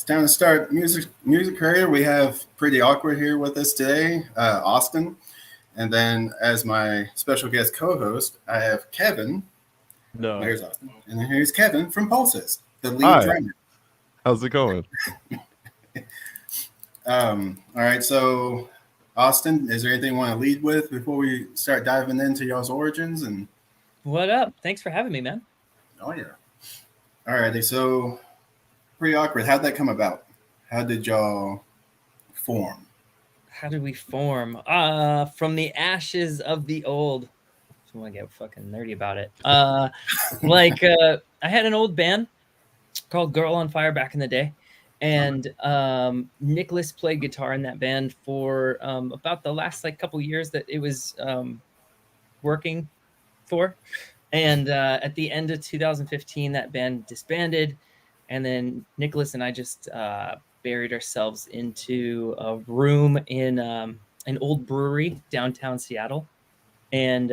time to start music career. We have Pretty Awkward here with us today, Austin. And then as my special guest co-host, I have Kevin. No. Here's Austin. And then here's Kevin from Pulses, the lead Hi. drummer. How's it going? All right, so Austin, is there anything you want to lead with before we start diving into y'all's origins? And what up? Thanks for having me, man. Oh yeah. All righty, so Pretty Awkward. How'd that come about? How did y'all form? How did we form? From the ashes of the old. I want to get fucking nerdy about it. I had an old band called Girl on Fire back in the day, and Nicholas played guitar in that band for about the last couple years that it was working for. And at the end of 2015, that band disbanded, and then Nicholas and I just buried ourselves into a room in an old brewery downtown Seattle. And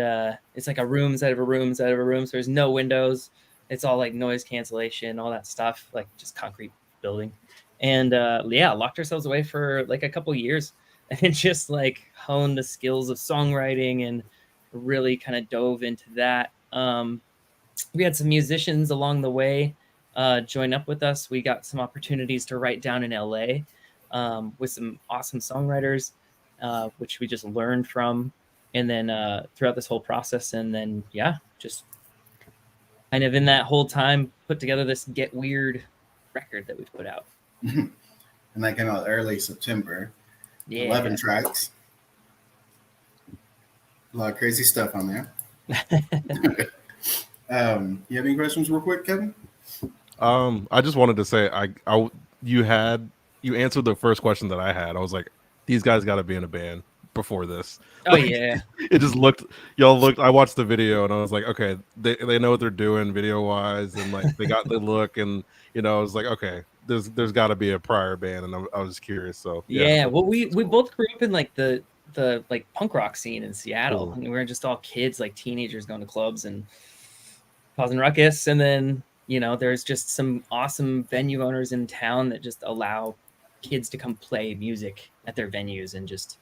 it's like a room inside of a room inside of a room. So there's no windows. It's all like noise cancellation, all that stuff, like just concrete building. And locked ourselves away for like a couple years and just like honed the skills of songwriting and really kind of dove into that. We had some musicians along the way join up with us. We got some opportunities to write down in LA with some awesome songwriters, which we just learned from. And then throughout this whole process, and then, just kind of in that whole time, put together this Get Weird record that we put out. And that came out early September. Yeah. 11 tracks. A lot of crazy stuff on there. You have any questions real quick, Kevin? I just wanted to say you answered the first question that I had. I was like, these guys got to be in a band before this. Oh yeah. It just I watched the video and I was like, okay, they know what they're doing video wise, and like they got the look, and I was like, okay, there's got to be a prior band, and I was just curious. So yeah. Well, we both grew up in like the like punk rock scene in Seattle. Cool. I mean, we were just all kids, like teenagers going to clubs and causing ruckus. And then, there's just some awesome venue owners in town that just allow kids to come play music at their venues and just,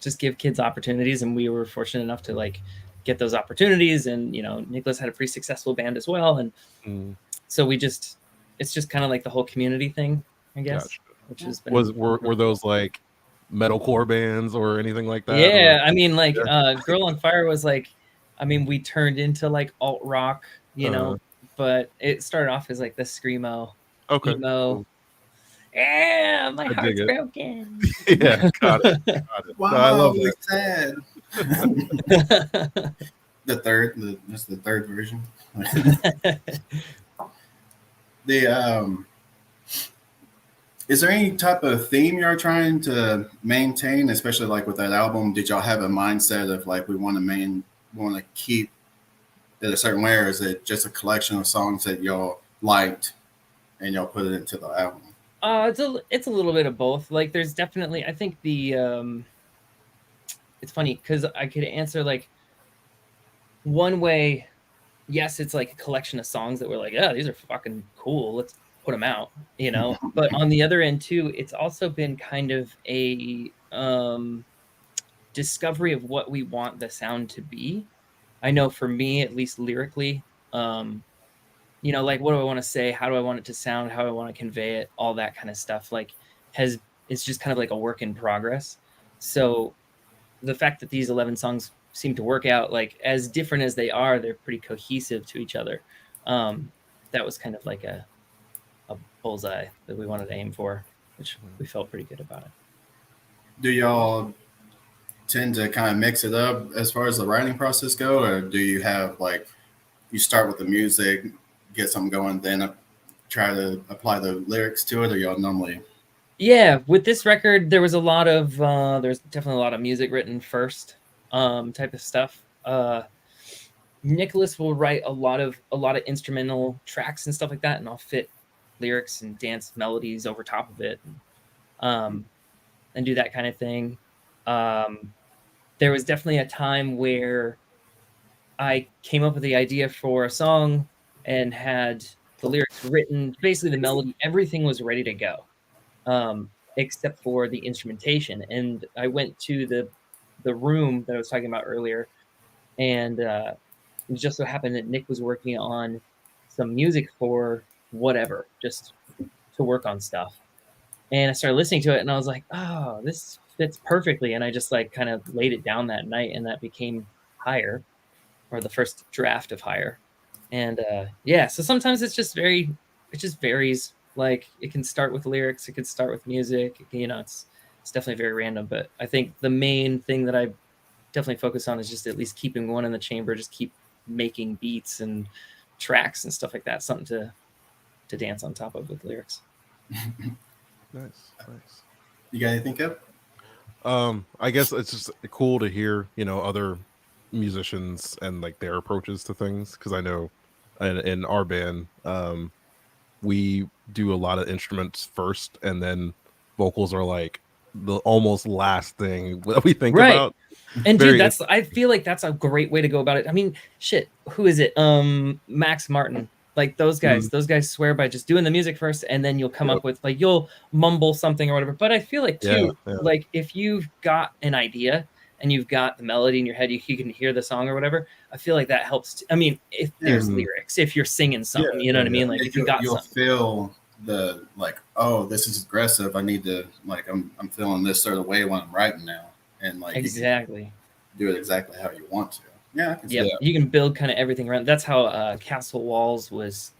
just give kids opportunities. And we were fortunate enough to like get those opportunities. And, Nicholas had a pretty successful band as well. And so it's just kind of like the whole community thing, I guess. Gotcha. Which has been were those like metalcore bands or anything like that? Yeah. I mean, like Girl on Fire was like, we turned into like alt rock, but it started off as like the screamo, emo. Cool. Yeah, my heart's broken. Yeah, got it. Wow, no, I love that. Sad. That's the third version. Is there any type of theme you're trying to maintain, especially like with that album? Did y'all have a mindset of like we want to keep it a certain way, or is it just a collection of songs that y'all liked and y'all put it into the album? It's a little bit of both. Like there's definitely, I think it's funny because I could answer like one way. Yes, it's like a collection of songs that we're like, yeah, these are fucking cool. Let's put them out, But on the other end too, it's also been kind of a discovery of what we want the sound to be. I know for me, at least lyrically, like what do I want to say? How do I want it to sound? How do I want to convey it? All that kind of stuff. Like it's just kind of like a work in progress. So the fact that these 11 songs seem to work out, like as different as they are, they're pretty cohesive to each other. That was kind of like a bullseye that we wanted to aim for, which we felt pretty good about it. Do y'all tend to kind of mix it up as far as the writing process go, or do you have like you start with the music, get something going, then try to apply the lyrics to it, or y'all normally? Yeah, with this record, there was a lot of there's definitely a lot of music written first, type of stuff. Nicholas will write a lot of instrumental tracks and stuff like that, and I'll fit lyrics and dance melodies over top of it, and do that kind of thing. There was definitely a time where I came up with the idea for a song and had the lyrics written, basically the melody, everything was ready to go, except for the instrumentation. And I went to the room that I was talking about earlier, and it just so happened that Nick was working on some music for whatever, just to work on stuff. And I started listening to it, and I was like, oh, this fits perfectly. And I just like kind of laid it down that night, and that became Higher, or the first draft of Higher. And yeah, so sometimes it just varies. Like it can start with lyrics, it could start with music, it's definitely very random. But I think the main thing that I definitely focus on is just at least keeping one in the chamber, just keep making beats and tracks and stuff like that, something to dance on top of with lyrics. Nice. You got anything up? I guess it's just cool to hear, other musicians and like their approaches to things, because I know in our band, we do a lot of instruments first, and then vocals are like the almost last thing that we think about. And dude, I feel like that's a great way to go about it. I mean, shit, who is it? Max Martin. Like those guys swear by just doing the music first, and then you'll come up with like, you'll mumble something or whatever. But I feel like too, like if you've got an idea and you've got the melody in your head, you can hear the song or whatever. I feel like that helps. I mean, if there's lyrics, if you're singing something, you know what I mean? Like if you got you'll something. feel the like, oh, this is aggressive. I need to like, I'm feeling this sort of way when I'm writing now, and like exactly do it exactly how you want to. Yeah, you can build kind of everything around. That's how Castle Walls was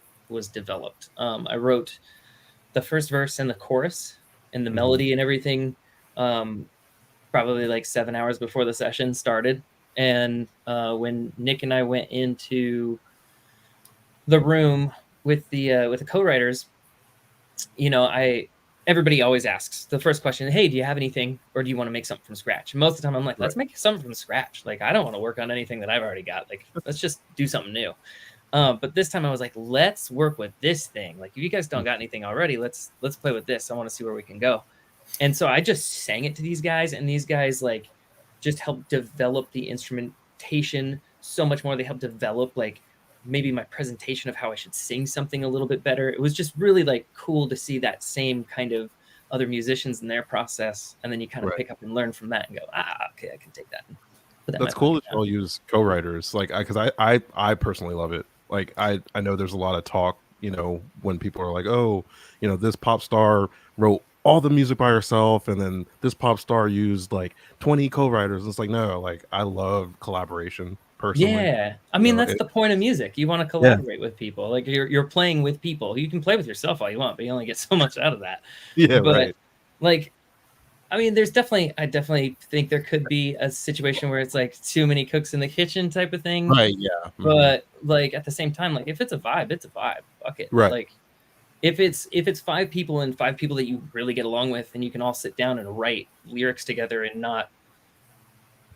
developed. I wrote the first verse and the chorus and the melody and everything probably like 7 hours before the session started. And when Nick and I went into the room with the co-writers, everybody always asks the first question, hey, do you have anything, or do you want to make something from scratch? And most of the time I'm like, let's make something from scratch. Like, I don't want to work on anything that I've already got. Like, let's just do something new. But this time I was like, let's work with this thing. Like, if you guys don't got anything already, let's play with this. I want to see where we can go. And so I just sang it to these guys, and these guys like just helped develop the instrumentation so much more. They helped develop like maybe my presentation of how I should sing something a little bit better. It was just really like cool to see that same kind of other musicians in their process, and then you kind of pick up and learn from that and go, okay, I can take that. That's cool that y'all use co-writers, like because I personally love it. Like I know there's a lot of talk, when people are like, oh, this pop star wrote all the music by herself, and then this pop star used like 20 co-writers. It's like, no, like I love collaboration. Personally. Yeah, I mean that's the point of music. You want to collaborate with people. Like you're playing with people. You can play with yourself all you want, but you only get so much out of that. But like, I mean, I definitely think there could be a situation where it's like too many cooks in the kitchen type of thing. Right. Yeah. But like at the same time, like if it's a vibe, it's a vibe. Fuck it. Right. Like if it's 5 people and 5 people that you really get along with, and you can all sit down and write lyrics together and not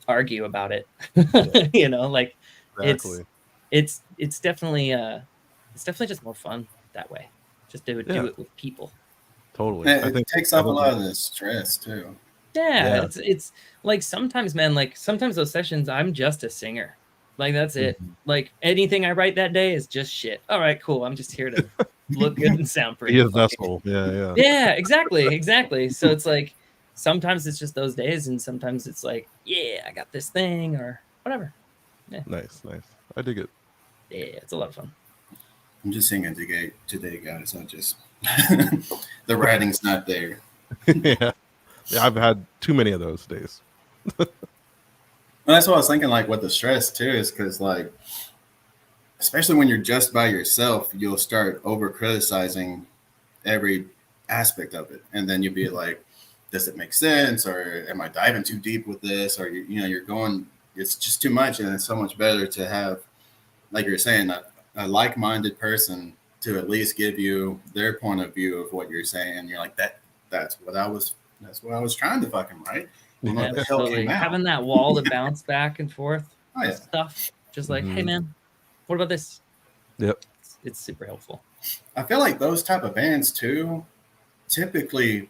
argue about it. Like exactly. it's definitely just more fun that way, just to do it with people. Totally. I think it takes off a lot of the stress too. It's like sometimes, man, like sometimes those sessions I'm just a singer, like that's it. Like anything I write that day is just shit. All right, cool, I'm just here to look good and sound pretty. Be a vessel. Yeah, exactly. So it's like sometimes it's just those days, and sometimes it's like, yeah, I got this thing or whatever. Yeah. Nice. I dig it. Yeah, it's a lot of fun. I'm just singing today, guys. I just the writing's not there. Yeah, I've had too many of those days. Well, that's what I was thinking. Like with the stress too, is because like, especially when you're just by yourself, you'll start over criticizing every aspect of it, and then you'll be like, does it make sense, or am I diving too deep with this, or you're going, it's just too much. And it's so much better to have, like you're saying, a like-minded person to at least give you their point of view of what you're saying. You're like, that's what I was trying to fucking write. Absolutely. Having that wall to bounce back and forth stuff, just like, hey man, what about this? Yep, it's super helpful. I feel like those type of bands too typically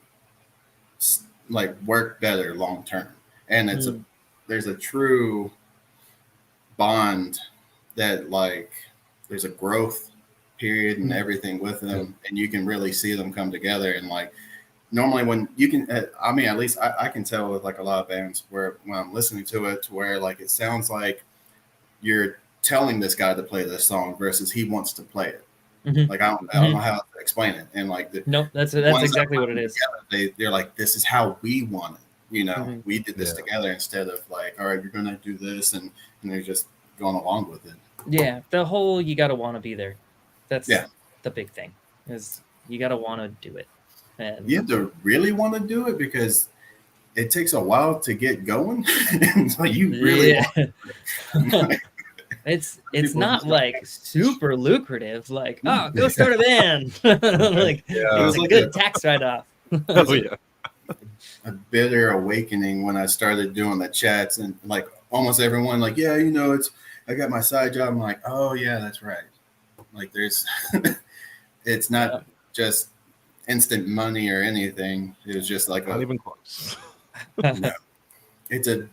like work better long term, and there's a true bond that like there's a growth period and everything with them, and you can really see them come together. And like normally when you can, I mean, at least I can tell with like a lot of bands where when I'm listening to it, to where like it sounds like you're telling this guy to play this song versus he wants to play it. Like I don't know how to explain it. And like nope, that's exactly what it is. Together, they're like, this is how we want it. You know, we did this together instead of like, all right, you're gonna do this, and they're just going along with it. Yeah, the whole you gotta want to be there. That's the big thing, is you gotta want to do it. And you have to really want to do it because it takes a while to get going. So you really want it. It's not like super lucrative. Like, oh, go start a band. Like it was a good tax write-off. Oh yeah. A bitter awakening when I started doing the chats, and like almost everyone like, yeah, you know, I got my side job. I'm like, oh yeah, that's right. Like there's it's not just instant money or anything. It was just like not even close. No. It's a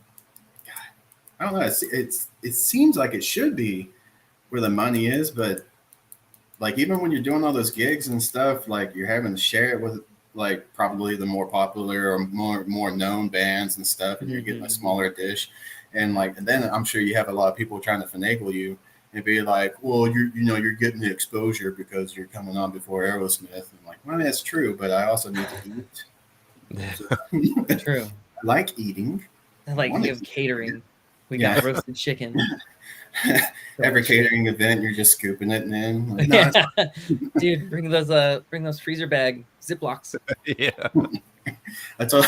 I don't know. It seems like it should be where the money is, but like even when you're doing all those gigs and stuff, like you're having to share it with like probably the more popular or more known bands and stuff, and you're getting a smaller dish, and like and then I'm sure you have a lot of people trying to finagle you and be like, well, you're getting the exposure because you're coming on before Aerosmith. And like, well, that's true, but I also need to eat. So, true. I like eating. Like we have catering. We got roasted chicken. Every catering event, you're just scooping it in. Like, no, dude, bring those freezer bag Ziplocs. Yeah. I told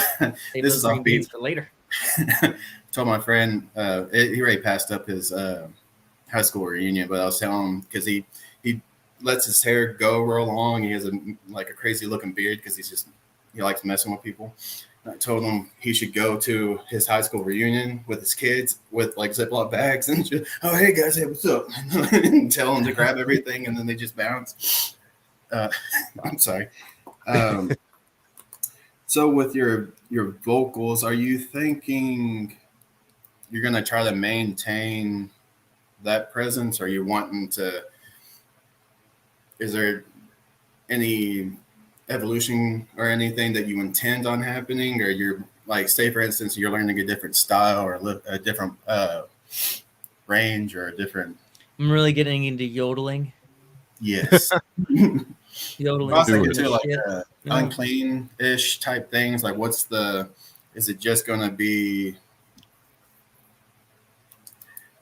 this is off beat for later. Told my friend he already passed up his high school reunion, but I was telling him because he lets his hair go real long. He has a crazy looking beard because he likes messing with people. I told him he should go to his high school reunion with his kids with like Ziploc bags and just, oh, hey guys, hey, what's up? And tell them to grab everything, and then they just bounce. I'm sorry. So with your vocals, are you thinking you're going to try to maintain that presence? Are you wanting to, is there any evolution or anything that you intend on happening, or you're like, say for instance, you're learning a different style or a different range or a different. I'm really getting into yodeling. Yes. Yodeling. I was thinking too, like unclean-ish type things. Like, is it just going to be?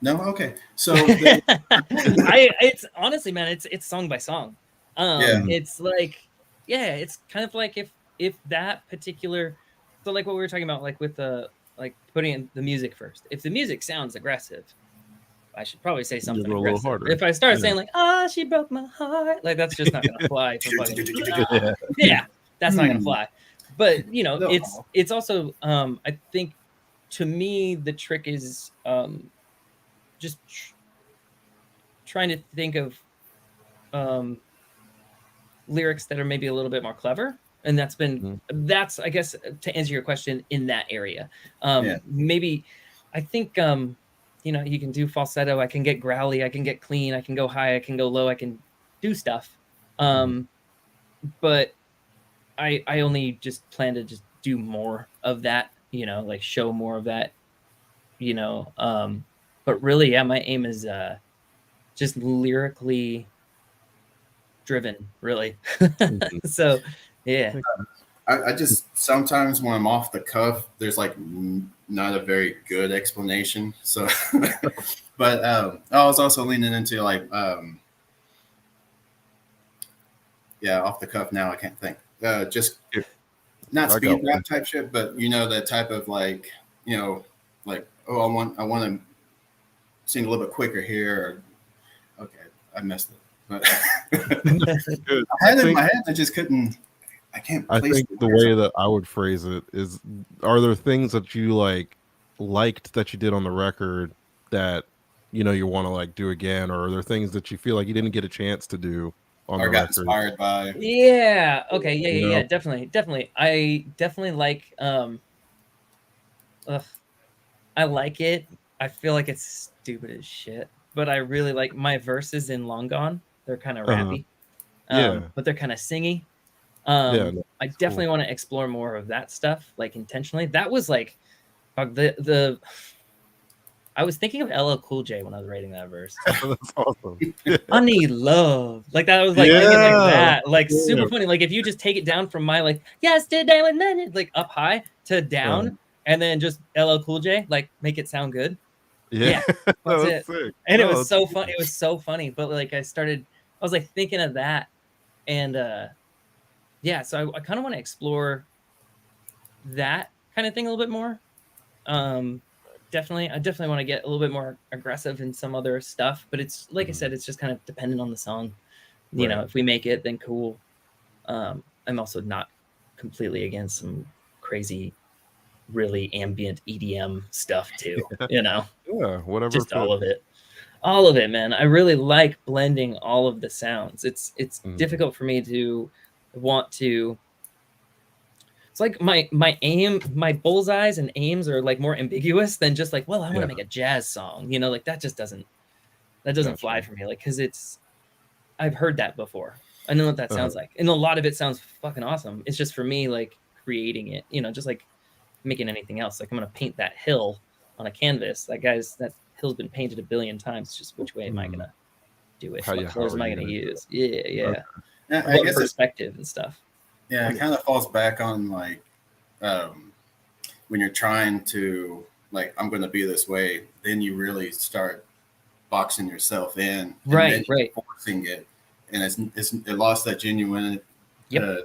No, okay. So it's honestly, man, it's song by song. It's like. Yeah, it's kind of like if that particular, so like what we were talking about, like with the like putting in the music first. If the music sounds aggressive, I should probably say something aggressive. A little harder. If I start saying like, "Ah, she broke my heart," like that's just not gonna fly. Yeah, that's not gonna fly. But you know, it's also I think to me the trick is just trying to think of lyrics that are maybe a little bit more clever, and that's I guess to answer your question in that area. Maybe I think you know, you can do falsetto, I can get growly, I can get clean, I can go high, I can go low, I can do stuff, but I only just plan to just do more of that, you know, like show more of that, you know, but really my aim is just lyrically driven, really. So yeah, I just sometimes when I'm off the cuff, there's like not a very good explanation. So but I was also leaning into like off the cuff now, I can't think, just not speed rap type shit, but you know, that type of like, you know, like, oh, I want to sing a little bit quicker here, or, okay, I messed it. But I had it in my head. I just couldn't. I can't. I think the way that I would phrase it is: are there things that you liked that you did on the record that you know you want to like do again, or are there things that you feel like you didn't get a chance to do on the record? Inspired by? Yeah. Okay. Yeah. Definitely. I definitely like. I like it. I feel like it's stupid as shit, but I really like my verses in Long Gone. They're kind of Uh-huh. rappy, Yeah. but they're kind of singy. Yeah, no, I that's definitely cool. want to explore more of that stuff, like intentionally. That was like the I was thinking of LL Cool J when I was writing that verse. That's awesome. I need love. Like that, I was like thinking like Yeah, that, like super yeah. funny. Like if you just take it down from my like yesterday when then like up high to down, and then just LL Cool J, like make it sound good. Yeah. Yeah, No, that's that's it. sick. And it No, was that's so cool. fun. It was so funny. But like I was like thinking of that, and yeah. So I kind of want to explore that kind of thing a little bit more. I definitely want to get a little bit more aggressive in some other stuff, but it's like I said, it's just kind of dependent on the song. You know, Right. if we make it, then cool. I'm also not completely against some crazy, really ambient EDM stuff too. You know, Yeah, whatever just all fits. of it, man. I really like blending all of the sounds. It's Mhm. difficult for me to want to. It's like my bullseyes and aims are like more ambiguous than just like, well, I want Yeah, to make a jazz song, you know, like that just doesn't fly gotcha. for me, like because I've heard that before. I know what that Uh-huh. sounds like, and a lot of it sounds fucking awesome. It's just for me, like creating it, you know, just like making anything else. Like I'm gonna paint that hill on a canvas. That hill's been painted a billion times. It's just which way am I Mhm. gonna do it? How What colors are am I you gonna gonna do use? Yeah, it? yeah. Okay. Yeah, I What guess perspective and stuff. it kind of falls back on like um, when you're trying to like I'm going to be this way, then you really start boxing yourself in, and then Right, you're right. forcing it, and it lost that Yep. uh,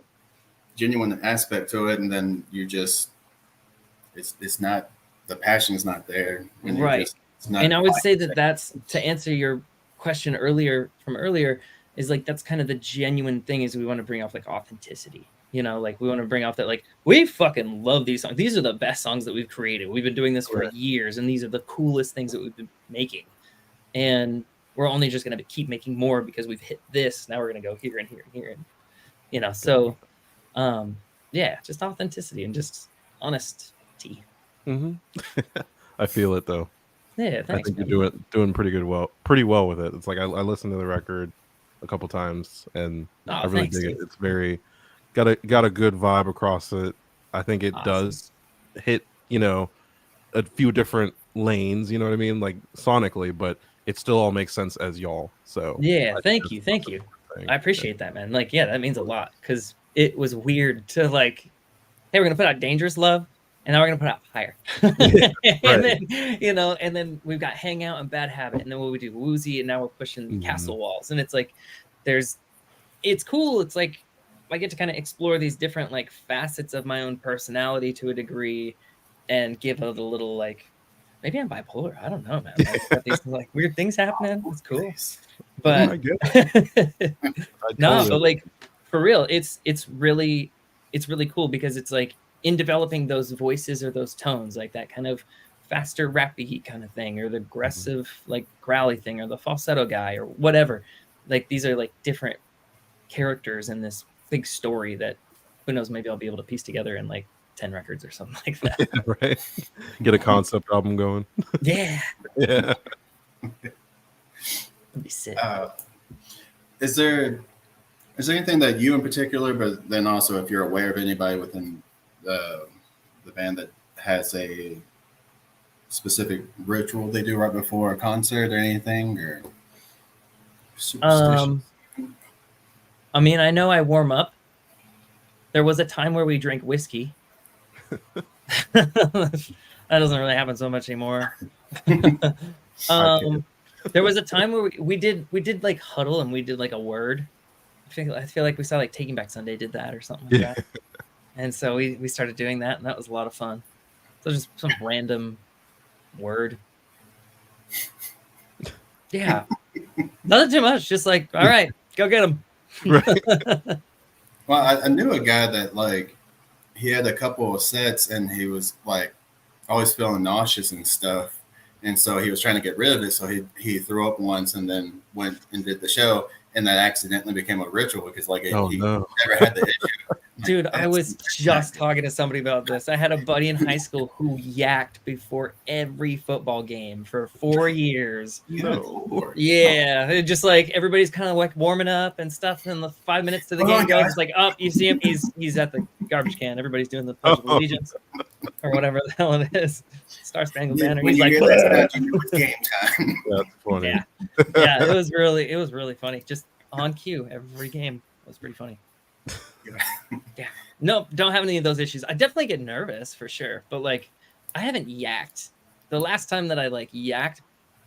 genuine aspect to it, and then you just it's not the passion is not there, and you're Right. just it's not And I would quite say the that same. that's to answer your question earlier is like that's kind of the genuine thing is we want to bring off like authenticity. You know, like we want to bring off that like we fucking love these songs. These are the best songs that we've created. We've been doing this for Right. years, and these are the coolest things that we've been making. And we're only just gonna keep making more because we've hit this. Now we're gonna go here and here and here, and you know. So, yeah, just authenticity and just honesty. Hmm. I feel it though. Yeah, I thanks, think man. you're doing pretty well with it. It's like I listened to the record a couple times and I Oh, really thanks, dig it. dude. It's very got a good vibe across it. I think it Awesome. does hit, a few different lanes, you know what I mean? Like sonically, but it still all makes sense as y'all. So Yeah, I think thank you, thank that's you. the thing. I appreciate that, man. Like, yeah, that means a lot because it was weird to like, hey, we're gonna put out Dangerous Love, and now we're gonna put out Higher, Yeah, and right. then and then we've got Hangout and Bad Habit, and then what we do Woozy, and now we're pushing Mhm. Castle Walls, and it's like, it's cool. It's like I get to kind of explore these different like facets of my own personality to a degree, and give it a little like, maybe I'm bipolar. I don't know, man. Like, got these like weird things happening. It's cool. No, But I get it. I no, totally but like for real, it's really cool because it's like in developing those voices or those tones, like that kind of faster rappy kind of thing, or the Mhm. aggressive like growly thing, or the falsetto guy, or whatever. Like these are like different characters in this big story that who knows, maybe I'll be able to piece together in like 10 records or something like that. Right. Get a concept album going. Yeah, Yeah. that'd be sick. Is there anything that you in particular, but then also if you're aware of anybody within the band that has a specific ritual they do right before a concert or anything, or superstitious? um I mean, I know I warm up. There was a time where we drank whiskey. That doesn't really happen so much anymore. I can't. There was a time where we did like huddle, and we did like a word. I feel like we saw like Taking Back Sunday did that or something like Yeah. that. And so we started doing that, and that was a lot of fun. So just some random word. Yeah. Nothing too much. Just like, all right, go get them. Right. Well, I knew a guy that like he had a couple of sets and he was like always feeling nauseous and stuff, and so he was trying to get rid of it. So he threw up once and then went and did the show, and that accidentally became a ritual because like Oh he no. never had the issue. Dude, I was just talking to somebody about this. I had a buddy in high school who yacked before every football game for 4 years. No. Yeah, it just like everybody's kind of like warming up and stuff. And the 5 minutes to the game goes, it's like, up, you see him, he's at the garbage can. Everybody's doing the Pledge of Allegiance or whatever the hell it is. Star Spangled Banner. When He's you like, hear that sound, you know it's game time. That's funny. yeah, it was really funny. Just on cue every game. It was pretty funny. Yeah. No, don't have any of those issues. I definitely get nervous for sure, but like I haven't yacked. The last time that I like yacked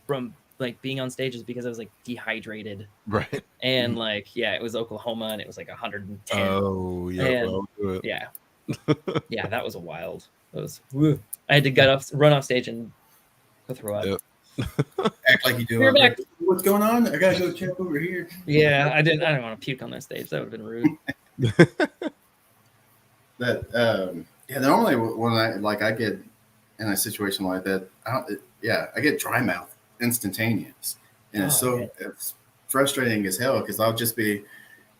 from like being on stage is because I was like dehydrated. Right. And like, yeah, it was Oklahoma and it was like 110. Oh, yeah. And, Well, do it. yeah. Yeah, that was wild. It was I had to run off stage and go throw up. Yep. Act like you do. You're back. What's going on? I gotta go check over here. Yeah, I didn't want to puke on that stage. That would have been rude. Normally when I get in a situation like that, I get dry mouth instantaneous, and it's frustrating as hell because I'll just be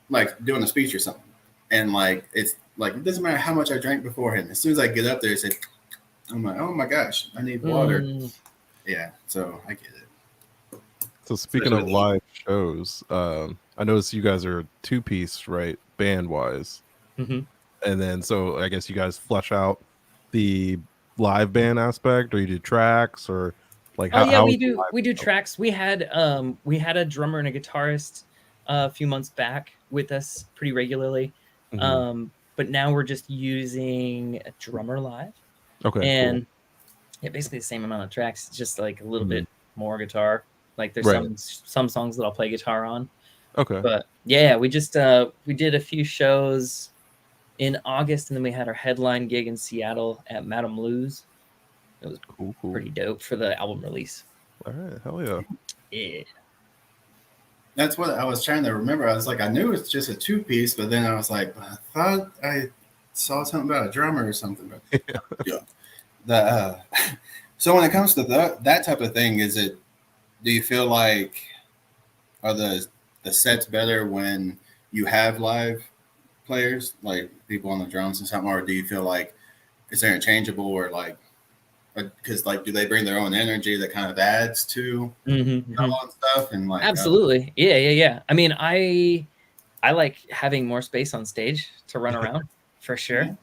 like doing a speech or something, and like it's like it doesn't matter how much I drank beforehand. As soon as I get up there, I'm like, oh my gosh, I need water. Yeah, so I get it. So speaking of live shows, I noticed you guys are 2-piece, right, band wise, and then so I guess you guys flesh out the live band aspect, or you do tracks, or like how we do tracks. We had a drummer and a guitarist a few months back with us pretty regularly, but now we're just using a drummer live. Okay, and cool. Yeah, basically the same amount of tracks, just like a little bit more guitar. Like there's some songs that I'll play guitar on. Okay. But yeah, we just we did a few shows in August, and then we had our headline gig in Seattle at Madame Lou's. It was cool. Pretty dope for the album release. All right, hell yeah. Yeah. That's what I was trying to remember. I was like, I knew it's just a 2-piece, but then I was like, I thought I saw something about a drummer or something. But yeah. So when it comes to that type of thing, do you feel like are the sets better when you have live players, like people on the drums and something, or do you feel like it's interchangeable, or like because like do they bring their own energy that kind of adds to all that stuff? And like absolutely, yeah. I mean, I like having more space on stage to run around for sure.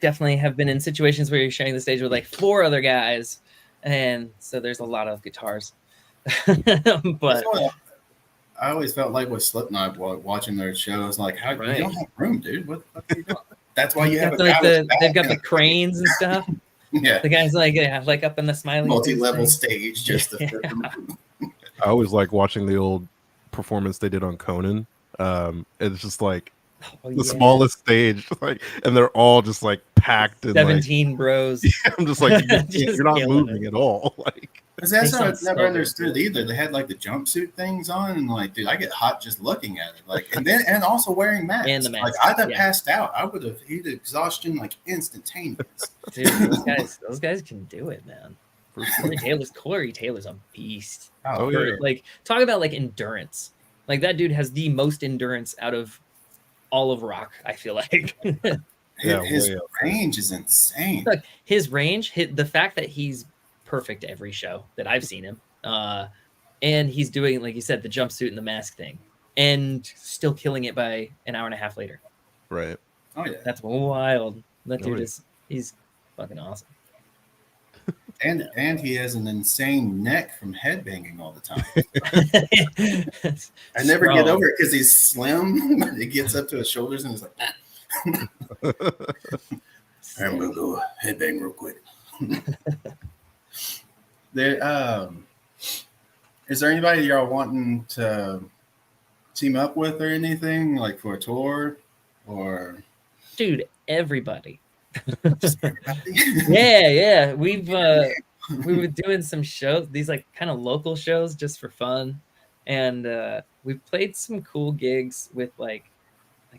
Definitely have been in situations where you're sharing the stage with like 4 other guys, and so there's a lot of guitars. But I always felt like with Slipknot watching their shows, like how you don't have room, dude. What are you doing? That's why you have they've got the cranes and stuff. Yeah, the guys like up in the smiley multi-level stage just to fit them. I always like watching the old performance they did on Conan. It's just like the smallest stage, like, and they're all just like packed in 17 bros. Yeah, I'm just like you're not moving at all. Like because that's what I've never understood either. They had like the jumpsuit things on, and like, dude, I get hot just looking at it. Like, and also wearing masks. And the mask. Like, I'd have passed out. I would have heated exhaustion like instantaneous. Dude, those guys can do it, man. Corey Taylor's a beast. Oh yeah. Like, talk about like endurance. Like that dude has the most endurance out of all of rock, I feel like. His range is insane. Like his range, the fact that he's perfect every show that I've seen him, and he's doing, like you said, the jumpsuit and the mask thing, and still killing it by an hour and a half later. Right. Oh yeah, that's wild. That dude he's fucking awesome. And he has an insane neck from headbanging all the time. I never get over it because he's slim. It gets up to his shoulders and he's like, I'm gonna go headbang real quick. Is there anybody y'all wanting to team up with or anything, like for a tour, or? Dude, everybody. Yeah. We've been doing some shows, these like kind of local shows just for fun, and we've played some cool gigs with like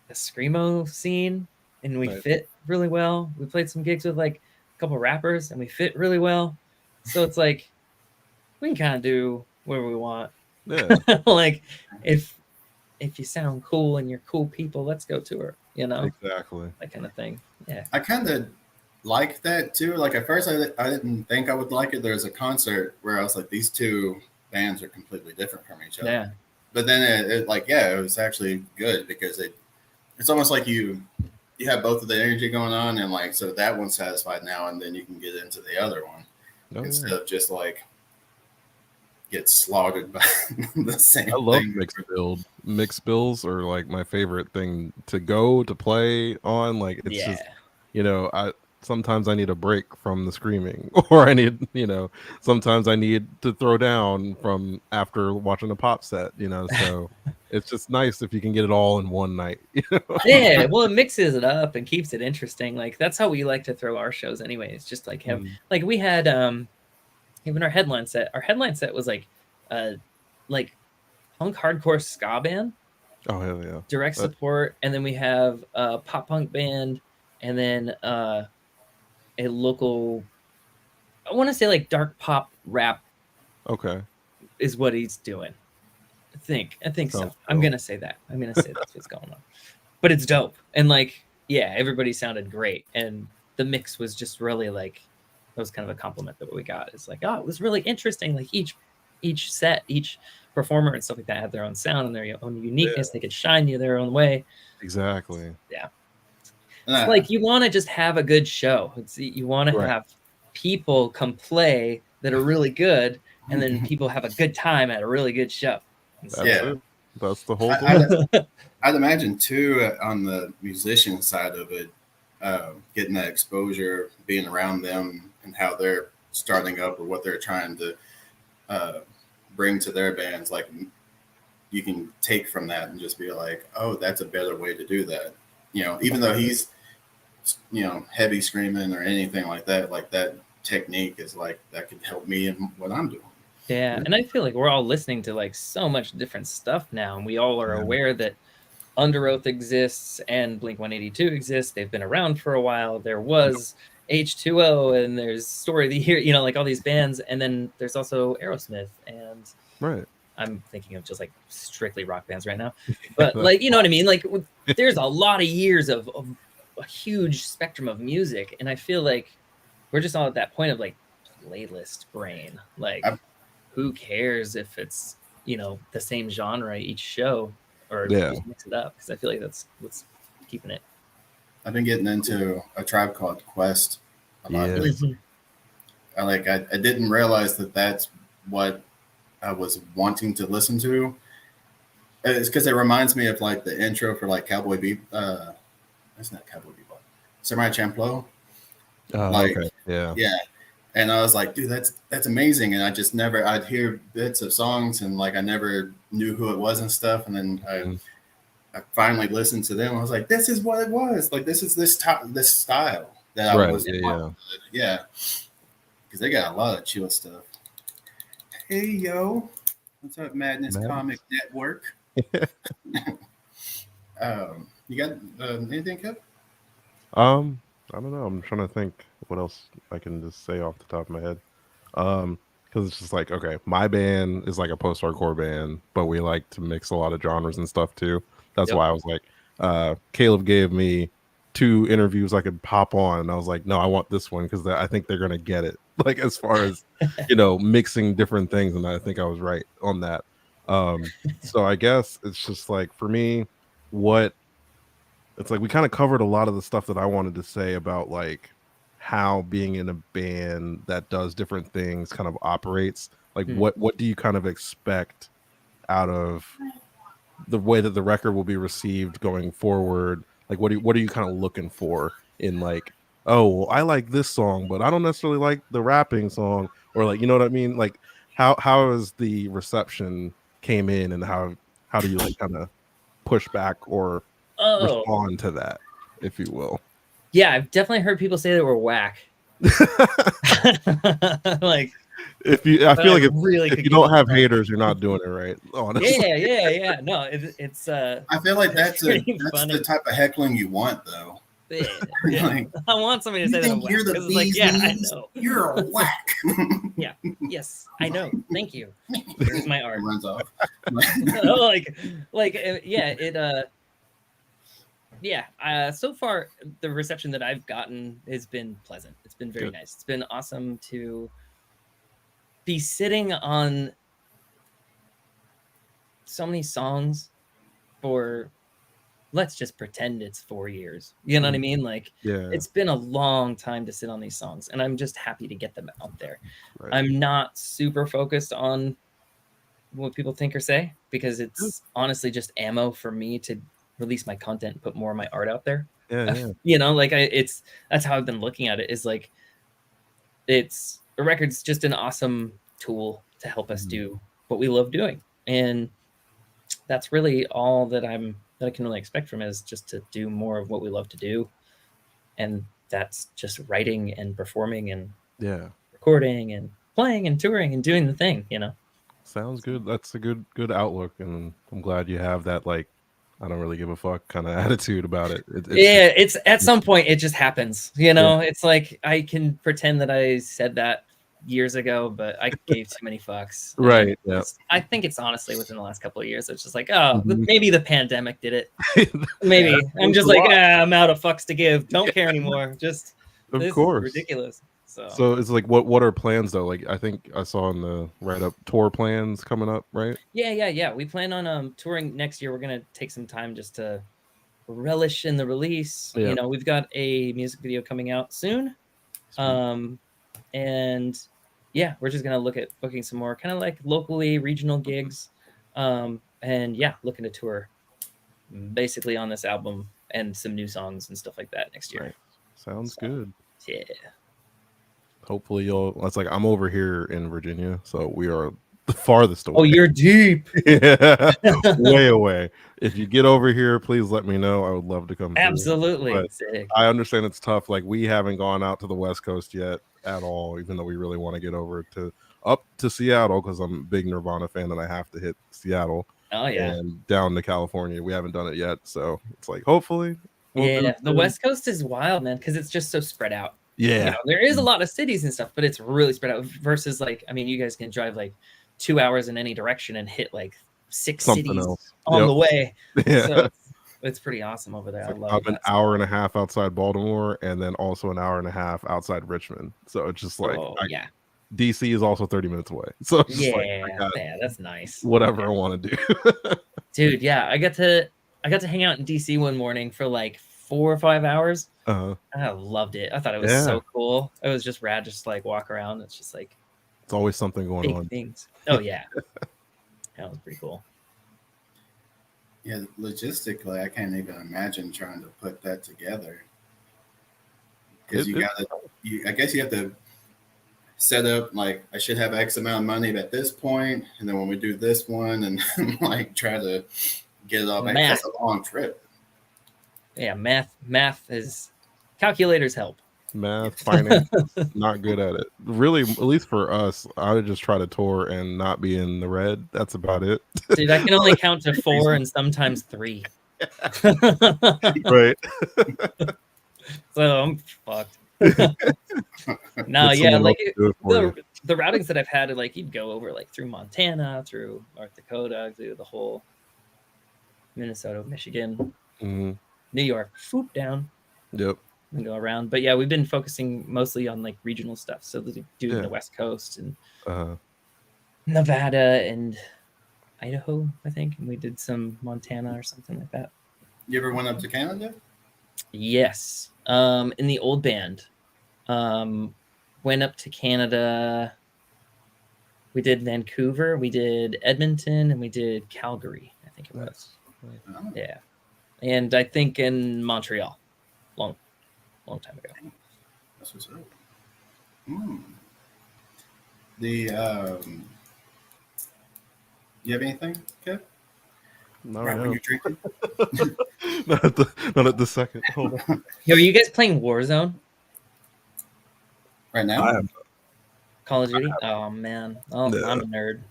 the screamo scene, and we fit really well. We played some gigs with like a couple rappers, and we fit really well. So it's like we can kind of do whatever we want. Yeah. Like if you sound cool and you're cool people, let's go tour. you know, Exactly. that kind of thing. Yeah. I kind of like that too. Like at first, I didn't think I would like it. There was a concert where I was like, these two bands are completely different from each other. Yeah. But then it like, yeah, it was actually good because it's almost like you have both of the energy going on, and like, so that one's satisfied now, and then you can get into the other one instead of just like get slaughtered by the same I love thing. mixed bills are like my favorite thing to go to play on. Like it's just, you know, sometimes I need a break from the screaming, or I need, you know, sometimes I need to throw down from after watching a pop set, you know. So it's just nice if you can get it all in one night. You know? Yeah, well, it mixes it up and keeps it interesting. Like that's how we like to throw our shows anyway. It's just like have like we had even our headline set. Our headline set was like punk hardcore ska band. Oh hell yeah. Direct support, and then we have a pop punk band, and then a local, I want to say like dark pop rap. Okay. Is what he's doing. I think so. Cool. I'm gonna say that. I'm gonna say that's what's going on. But it's dope. And like, yeah, everybody sounded great. And the mix was just really like, that was kind of a compliment that we got. It's like, oh, it was really interesting. Like each set, each performer and stuff like that had their own sound and their own uniqueness. Yeah. They could shine you their own way. Exactly. Yeah. It's like you want to just have a good show. You want to have people come play that are really good, and then people have a good time at a really good show. That's the whole thing. I'd imagine too, on the musician side of it, getting that exposure, being around them and how they're starting up or what they're trying to bring to their bands, like you can take from that and just be like, oh, that's a better way to do that. You know, even though he's, you know, heavy screaming or anything like that technique is like, that could help me in what I'm doing. Yeah. And I feel like we're all listening to like so much different stuff now. And we all are aware that Under Oath exists and Blink-182 exists. They've been around for a while. There was H2O and there's Story of the Year, you know, like all these bands. And then there's also Aerosmith. And I'm thinking of just like strictly rock bands right now. But like, you know what I mean? Like there's a lot of years of a huge spectrum of music. And I feel like we're just all at that point of like playlist brain. Like, who cares if it's, you know, the same genre each show, or just mix it up? Because I feel like that's what's keeping it. I've been getting into a Tribe Called Quest a lot. I didn't realize that that's what I was wanting to listen to. It's because it reminds me of like the intro for like Cowboy Bebop. That's not Cowboy Bebop. Samurai Champloo. Oh, like, okay. Yeah. And I was like, dude, that's amazing. And I just never, I'd hear bits of songs and like I never knew who it was and stuff. And then I finally listened to them. I was like, this is what it was. Like this is this style that I was. Yeah. Because they got a lot of chill stuff. Hey yo, what's up, Madness Comic Network? You got anything, Kev? I don't know. I'm trying to think what else I can just say off the top of my head. Because it's just like, okay, my band is like a post-hardcore band, but we like to mix a lot of genres and stuff too. That's why I was like, Caleb gave me 2 interviews I could pop on, and I was like, no, I want this one because I think they're gonna get it. Like as far as you know, mixing different things, and I think I was right on that. So I guess it's just like for me, it's like we kind of covered a lot of the stuff that I wanted to say about like how being in a band that does different things kind of operates. Like what do you kind of expect out of the way that the record will be received going forward? Like what are you kind of looking for in like, oh, well, I like this song, but I don't necessarily like the rapping song, or like, you know what I mean? Like how is the reception came in, and how do you like kind of push back or respond to that, if you will? Yeah, I've definitely heard people say that we're whack. Like I feel like if you don't have haters, you're not doing it right. Honestly. Yeah. No, it's I feel like that's the type of heckling you want, though. Yeah. Like, I want somebody to say that I'm whack. It's like, yeah, I know. You're a whack. Yeah. Yes, I know. Thank you. Here's my art. It runs off. yeah. So far, the reception that I've gotten has been pleasant. It's been very Good. nice. It's been awesome to be sitting on so many songs for, let's just pretend it's 4 years. You know what I mean? Like, Yeah. it's been a long time to sit on these songs, and I'm just happy to get them out there. Right. I'm not super focused on what people think or say, because it's honestly just ammo for me to release my content and put more of my art out there. Yeah. You know, like that's how I've been looking at it, is like, it's a record's just an awesome tool to help us do what we love doing. And that's really all that I can really expect from it, is just to do more of what we love to do. And that's just writing and performing and recording and playing and touring and doing the thing, you know. Sounds good. That's a good outlook, and I'm glad you have that, like, I don't really give a fuck kind of attitude about it. It's at some point it just happens, you know. It's like, I can pretend that I said that years ago, but I gave too many fucks. Right. Yeah. I think it's honestly within the last couple of years, it's just like, oh, maybe the pandemic did it. Maybe I'm just like, I'm out of fucks to give. Don't care anymore. Just of this course, is ridiculous. So it's like, what are plans though? Like, I think I saw in the write-up tour plans coming up, right? Yeah. We plan on touring next year. We're gonna take some time just to relish in the release. You know, we've got a music video coming out soon. And yeah, we're just gonna look at booking some more kind of like locally regional gigs. And yeah, looking to tour basically on this album and some new songs and stuff like that next year. Right. Sounds good. Yeah. Hopefully it's like, I'm over here in Virginia, so we are the farthest away. Oh, you're deep. Yeah, way away. If you get over here, please let me know. I would love to come. Absolutely. I understand it's tough. Like, we haven't gone out to the West Coast yet at all, even though we really want to get over up to Seattle, because I'm a big Nirvana fan and I have to hit Seattle. Oh yeah. And down to California. We haven't done it yet, so it's like, hopefully the West Coast is wild, man, because it's just so spread out. Yeah, you know, there is a lot of cities and stuff, but it's really spread out. Versus, like, I mean, you guys can drive like 2 hours in any direction and hit like 6 cities on the way. Yeah. So it's pretty awesome over there. I love it. I'm an hour and a half outside Baltimore, and then also an hour and a half outside Richmond. So it's just like, DC is also 30 minutes away. So it's just that's nice. Whatever I want to do. Dude, yeah, I got to hang out in DC one morning for like 4 or 5 hours. I loved it. I thought it was so cool. It was just rad, just like walk around. It's just like, it's always something going on. Things. Oh yeah. That was pretty cool. Yeah, logistically, I can't even imagine trying to put that together. Because I guess you have to set up, like, I should have X amount of money at this point, and then when we do this one, and like try to get it all back. That's a long trip. Yeah, math is, calculators help. Math, finance, not good at it. Really, at least for us, I would just try to tour and not be in the red. That's about it. Dude, I can only count to 4 and sometimes 3. Right. So I'm fucked. No, yeah, like the routings that I've had, like, you'd go over like through Montana, through North Dakota, through the whole Minnesota, Michigan, New York, swoop down. Yep. And go around. But yeah, we've been focusing mostly on like regional stuff. So doing the West Coast and Nevada and Idaho, I think. And we did some Montana or something like that. You ever went up to Canada? Yes. In the old band. Went up to Canada. We did Vancouver, we did Edmonton, and we did Calgary, I think it was. Oh. Yeah. And I think in Montreal. Long time ago. That's what's up. You have anything, Kev? No, right when you're drinking? not at the second. Hold on. Yo, are you guys playing Warzone? Right now? I am. Call of Duty? Oh, man. Oh, no. I'm a nerd.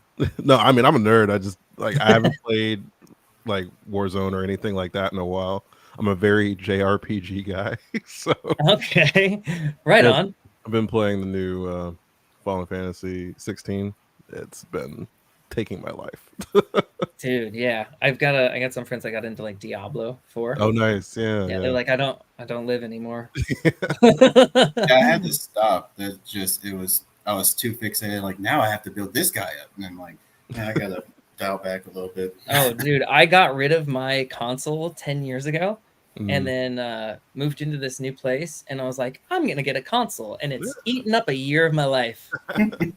No, I mean, I'm a nerd. I just, like, I haven't played, like, Warzone or anything like that in a while. I'm a very JRPG guy, so okay, right on. I've been playing the new Final Fantasy 16. It's been taking my life. Dude, yeah. I got some friends that got into like Diablo 4. Oh, nice. Yeah, Yeah, yeah. they're like, I don't live anymore. Yeah, I had to stop. That just I was too fixated. Like now I have to build this guy up, and I'm like, yeah, I gotta dial back a little bit. Oh, dude, I got rid of my console 10 years ago and Mhm. then moved into this new place. And I was like, I'm going to get a console. And it's Yeah. eaten up a year of my life. It's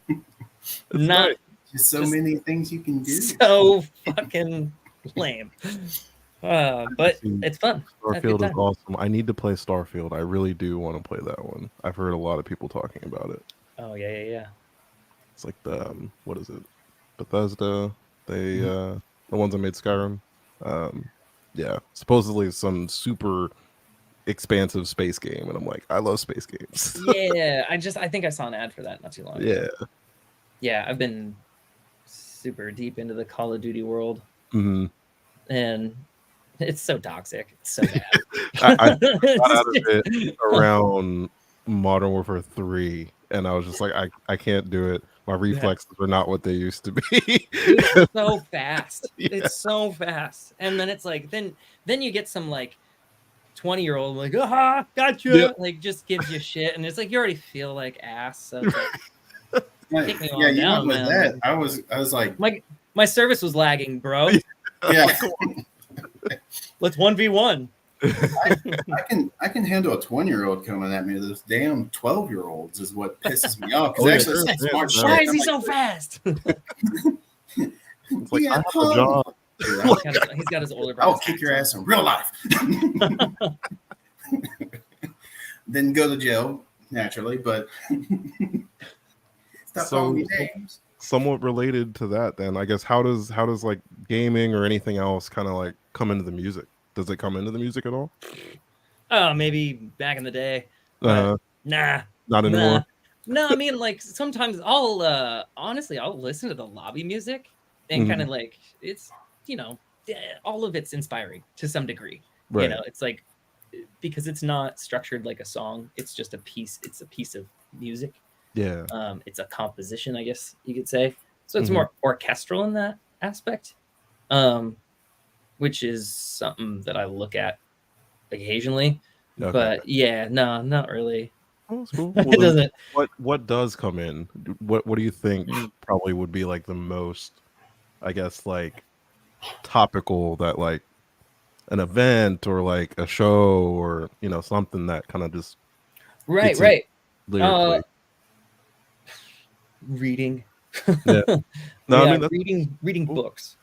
Not nice. There's so just many things you can do. so fucking lame. But See, it's fun. I have a good Starfield is time. awesome. I need to play Starfield. I really do want to play that one. I've heard a lot of people talking about it. Oh, yeah, yeah, yeah. It's like the what is it? Bethesda. They the ones that made Skyrim. Yeah, supposedly some super expansive space game, and I'm like, I love space games. Yeah, I think I saw an ad for that not too long ago. Yeah. Yeah, I've been super deep into the Call of Duty world, hmm and it's so toxic. It's so bad. I got out of it around Modern Warfare 3, and I was just like, I can't do it. My reflexes are not what they used to be. Dude, it's so fast. Yeah. It's so fast. And then it's like then you get some like 20-year-old like, aha, gotcha. Yeah. Like just gives you shit. And it's like you already feel like ass. So it's like, Yeah, take me yeah, on you down, went with man. that. I was like, My service was lagging, bro. yeah, Let's 1v1. I can handle a 20-year-old coming at me. Those damn 12-year-olds is what pisses me off. Oh, Because yeah, actually, sure, smart yeah. shit. Why is I'm he like, so fast? It's like, yeah, I have a punk. job. Dude, He's got his older I'll brother. kick your ass in real life. Then go to jail naturally, but stop calling me names. Somewhat related to that, then I guess how does like gaming or anything else kind of like come into the music? Does it come into the music at all? Oh, maybe back in the day. But nah. Not anymore. No, I mean like sometimes I'll honestly I'll listen to the lobby music and kind of like it's all of it's inspiring to some degree. Right. It's like because it's not structured like a song, it's just a piece of music. Yeah. It's a composition, I guess you could say. So it's more orchestral in that aspect. Which is something that I look at occasionally. Okay. But yeah, no, not really. Oh, that's cool. It Well, then doesn't. what does come in? What do you think probably would be like the most, I guess, like topical that like an event or like a show or something that kind of just Right. lyrically. Reading. Yeah. No, yeah, I mean reading cool. books.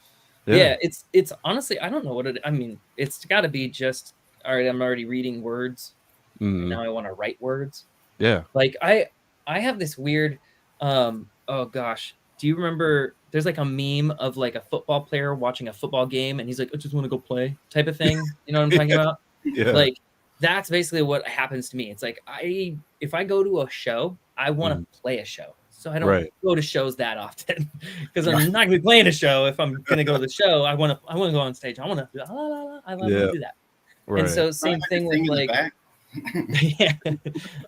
Yeah, it's honestly I don't know what it. I mean, it's got to be just all right. I'm already reading words. And now I want to write words. Yeah. Like I have this weird. Oh gosh, do you remember? There's like a meme of like a football player watching a football game, and he's like, "I just want to go play," type of thing. You know what I'm talking about? Yeah. Like that's basically what happens to me. It's like if I go to a show, I want to play a show. So I don't go to shows that often because I'm not gonna be playing a show. If I'm gonna go to the show, I want to go on stage. I want to do that. Right. And so same thing with like yeah,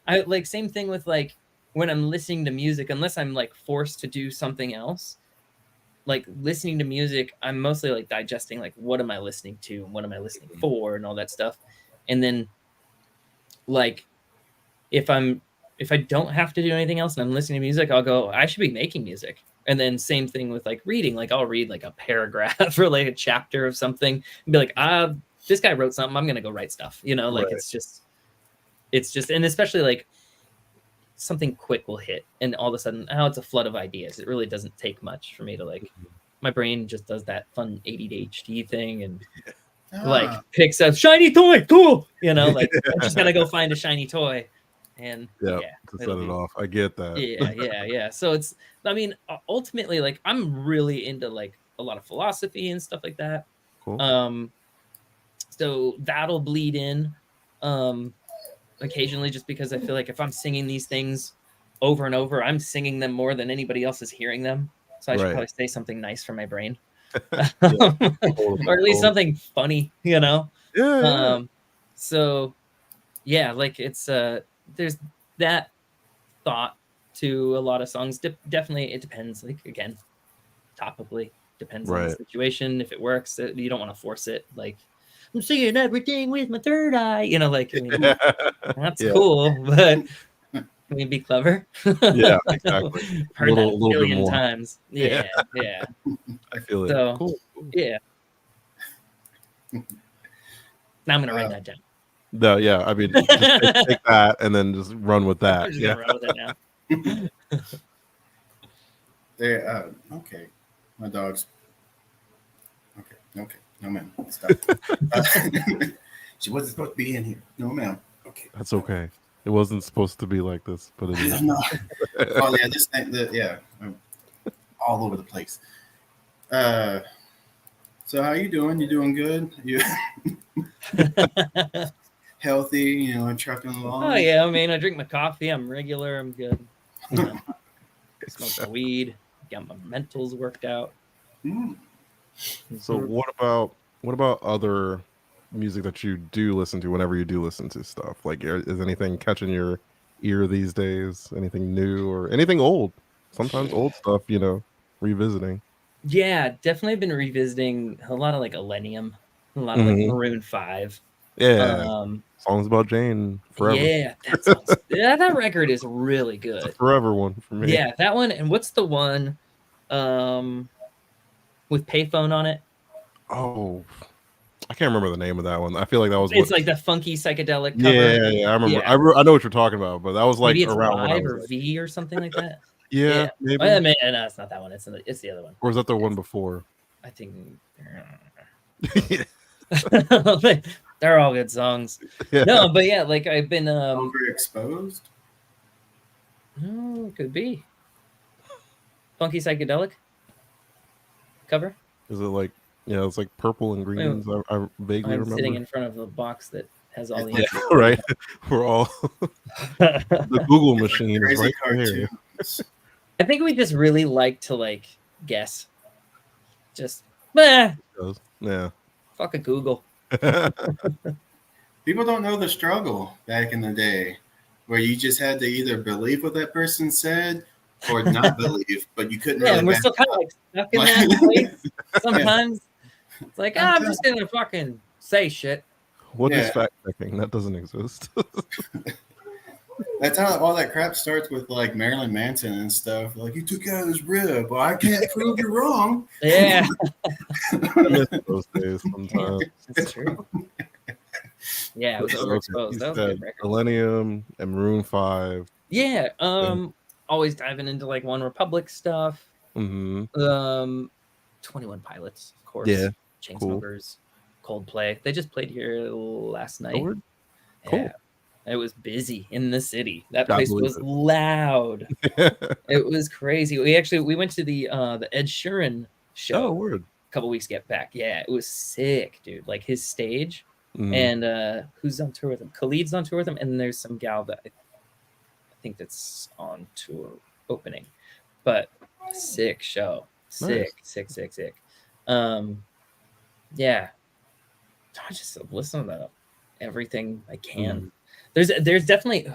I like same thing with like when I'm listening to music, unless I'm like forced to do something else. Like listening to music, I'm mostly like digesting like what am I listening to and what am I listening for and all that stuff. And then like if I don't have to do anything else and I'm listening to music, I'll go, I should be making music. And then same thing with like reading, like I'll read like a paragraph or like a chapter of something and be like, this guy wrote something, I'm gonna go write stuff, like it's just and especially like something quick will hit and all of a sudden it's a flood of ideas. It really doesn't take much for me to like my brain just does that fun ADHD thing and like picks up shiny toy, cool, like I'm just gonna go find a shiny toy and to set it off. I get that. Yeah. So it's, I mean, ultimately, like I'm really into like a lot of philosophy and stuff like that. Cool. So that'll bleed in occasionally just because I feel like if I'm singing these things over and over, I'm singing them more than anybody else is hearing them. So I should probably say something nice for my brain. Or at least something funny, So yeah, like it's there's that thought to a lot of songs. Definitely it depends, like again, topically. Depends on the Right. situation. If it works, you don't want to force it. Like, I'm seeing everything with my third eye. You know, like, I mean, that's Yeah. cool, but can we be clever? Yeah, exactly. Heard that a little bit billion more. times. Yeah, yeah. I feel it. So, Cool. yeah. Now I'm gonna write that down. No, yeah. I mean, just take that and then just run with that. I'm just Yeah. gonna run with it now. Okay. My dog's okay. No, ma'am. Stop. She wasn't supposed to be in here. No, ma'am. Okay. That's okay. It wasn't supposed to be like this, but it is. No. Oh yeah, this thing. I'm all over the place. So how you doing? You doing good? You healthy? You know, and trucking along. Oh yeah, I mean, I drink my coffee. I'm regular. I'm good. You know, smoke my weed. Got my mentals worked out. Mm. So what about other music that you do listen to whenever you do listen to stuff? Like, is anything catching your ear these days? Anything new or anything old? Sometimes old stuff, you know, revisiting. Yeah, definitely been revisiting a lot of like Millennium, a lot of like Maroon 5. Yeah. Songs about Jane forever. Yeah, that record is really good. It's a forever one for me. Yeah, that one. And what's the one with Payphone on it? Oh, I can't remember the name of that one. I feel like that was. It's like the funky psychedelic cover. Yeah, I remember. Yeah. I know what you're talking about, but that was like maybe it's around Live or V or something like that. Yeah, maybe. Oh, no, it's not that one. It's the other one. Or is that the one before? I think. They're all good songs. Yeah. No, but yeah, like I've been overexposed. No, it could be funky psychedelic cover. Is it like it's like purple and greens? I vaguely remember. Sitting in front of a box that has all the right. We're all the Google machine is right here. I think we just really like to guess. Just yeah. Fuck a Google. People don't know the struggle back in the day where you just had to either believe what that person said or not believe, but you couldn't really. And we're still kind of stuck in that place sometimes. It's like, I'm just gonna fucking say shit. What is fact checking? That doesn't exist. That's how all that crap starts with Marilyn Manson and stuff. Like, you took out his rib. Well, I can't prove you're wrong. Yeah. I miss those days sometimes. It's true. Yeah, it was overexposed. That was a good record. Millennium and Maroon 5. Yeah. Always diving into OneRepublic stuff. 21 Pilots, of course. Yeah. Chainsmokers, Coldplay. They just played here last night. Cool. Yeah. It was busy in the city. That place was loud. It was crazy. We went to the Ed Sheeran show. Oh, word. A couple weeks back. Yeah, it was sick, dude. Like his stage. And who's on tour with him? Khalid's on tour with him, and there's some gal that I think that's on tour opening. But sick show. Sick. Yeah. I just listen to everything I can. There's definitely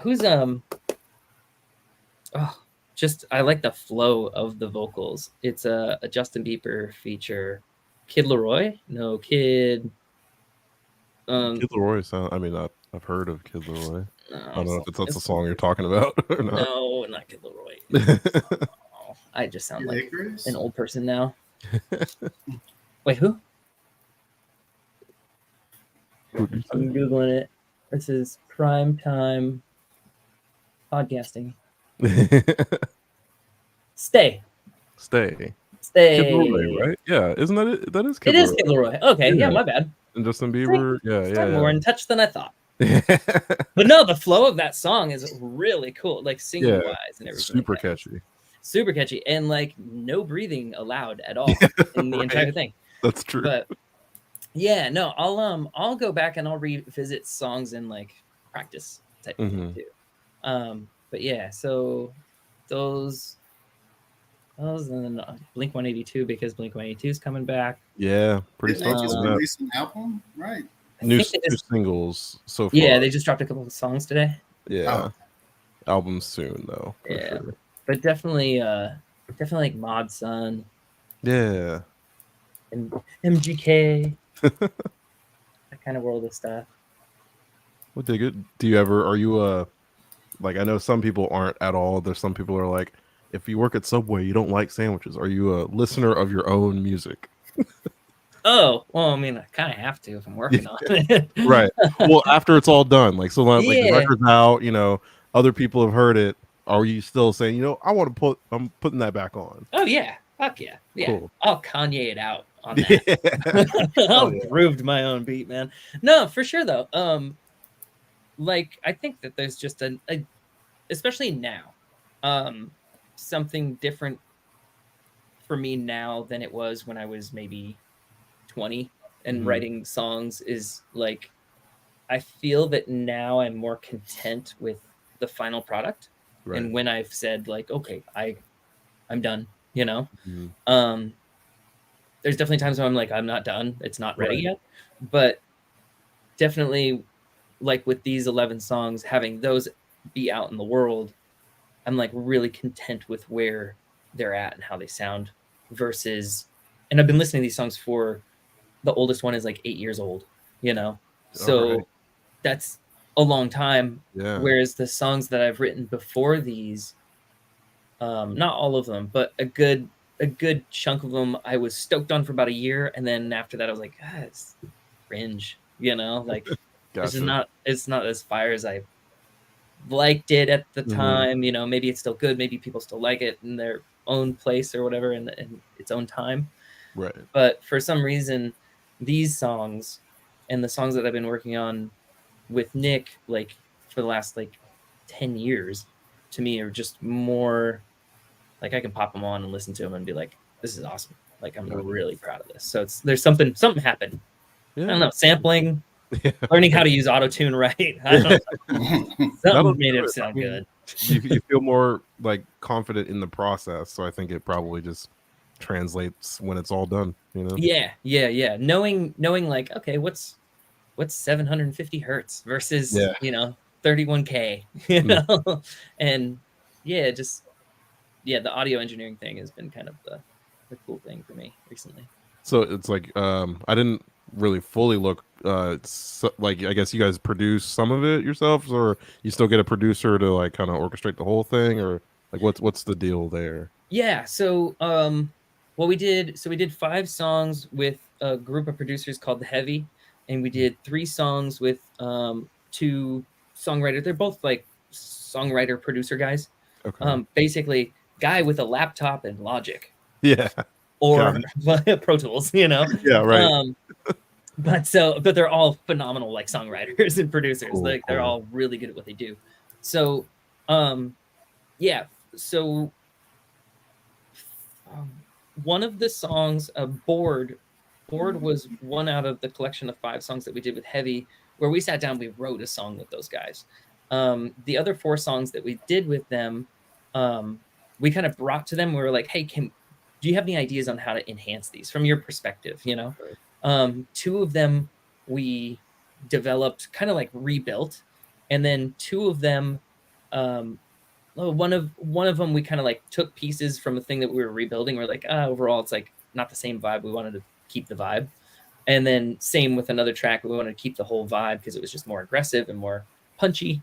I like the flow of the vocals. It's a Justin Bieber feature. Kid Laroi? No, Kid. Kid Laroi I've heard of Kid Laroi. I don't know if that's the song you're talking about or not. No, not Kid Laroi. I just sound like an old person now. Wait, who? I'm Googling it. This is prime time podcasting. Stay. Kid Laroi, right? Yeah, isn't that it? That is Kid Laroi. It is Kid Laroi. Okay, yeah, my bad. And Justin Bieber, I'm more in touch than I thought. But no, the flow of that song is really cool, singing wise and everything. Super catchy, and no breathing allowed at all in the entire thing. That's true. But yeah, no, I'll go back and I'll revisit songs in practice type thing too. But yeah, so those and then Blink 182 because Blink 182 is coming back. Yeah, pretty stoked. They just released an album, right? New singles so far. Yeah, they just dropped a couple of songs today. Yeah, albums soon though. Yeah, sure. But definitely Mod Sun, Yeah. and MGK, that kind of world of stuff. What dig it? Are you like, I know some people aren't at all. There's some people who are like, if you work at Subway, you don't like sandwiches. Are you a listener of your own music? Oh, well, I mean, I kind of have to if I'm working on it. Right. Well, after it's all done, like, so like the Yeah. record's out, other people have heard it. Are you still saying, I'm putting that back on? Oh yeah. Fuck yeah. Yeah. Cool. I'll Kanye it out on that. Yeah. I'll grooved my own beat, man. No, for sure though. Like I think that there's just especially now, something different for me now than it was when I was maybe 20 and writing songs is like, I feel that now I'm more content with the final product. Right. And when I've said like, okay, I'm done, there's definitely times when I'm like, I'm not done. It's not ready yet, but definitely like with these 11 songs, having those be out in the world, I'm like really content with where they're at and how they sound versus, and I've been listening to these songs for, the oldest one is like 8 years old, so that's a long time. Yeah. Whereas the songs that I've written before these, not all of them, but a good chunk of them, I was stoked on for about a year, and then after that, I was like, it's cringe, like gotcha. It's not as fire as I liked it at the time. Maybe it's still good, maybe people still like it in their own place or whatever, in its own time. Right. But for some reason, these songs and the songs that I've been working on with Nick, like for the last like 10 years, to me are just more like I can pop them on and listen to them and be like, this is awesome. Like I'm really proud of this. So there's something happened. Yeah. I don't know, sampling, learning how to use auto-tune right. I don't know. Something made it sound good. You feel more like confident in the process. So I think it probably just translates when it's all done, Yeah. Knowing like, okay, what's 750 hertz versus 31K, and the audio engineering thing has been kind of the cool thing for me recently. So it's like I didn't really fully look like, I guess you guys produce some of it yourselves, or you still get a producer to like kind of orchestrate the whole thing, or like what's the deal there? Yeah, so we did 5 songs with a group of producers called The Heavy, and we did 3 songs with 2 songwriters. They're both like songwriter producer guys. Okay. Basically guy with a laptop and Logic. Yeah. Or Pro Tools, Yeah, right. But they're all phenomenal like songwriters and producers. Cool, like they're all really good at what they do. So so one of the songs, Board was one out of the collection of 5 songs that we did with Heavy, where we sat down, we wrote a song with those guys. The other 4 songs that we did with them, we kind of brought to them. We were like, hey, do you have any ideas on how to enhance these from your perspective? 2 of them we developed, kind of like rebuilt, and then 2 of them, one of them we kind of like took pieces from a thing that we were rebuilding. We're like, overall it's like not the same vibe. We wanted to keep the vibe. And then same with another track, we wanted to keep the whole vibe because it was just more aggressive and more punchy.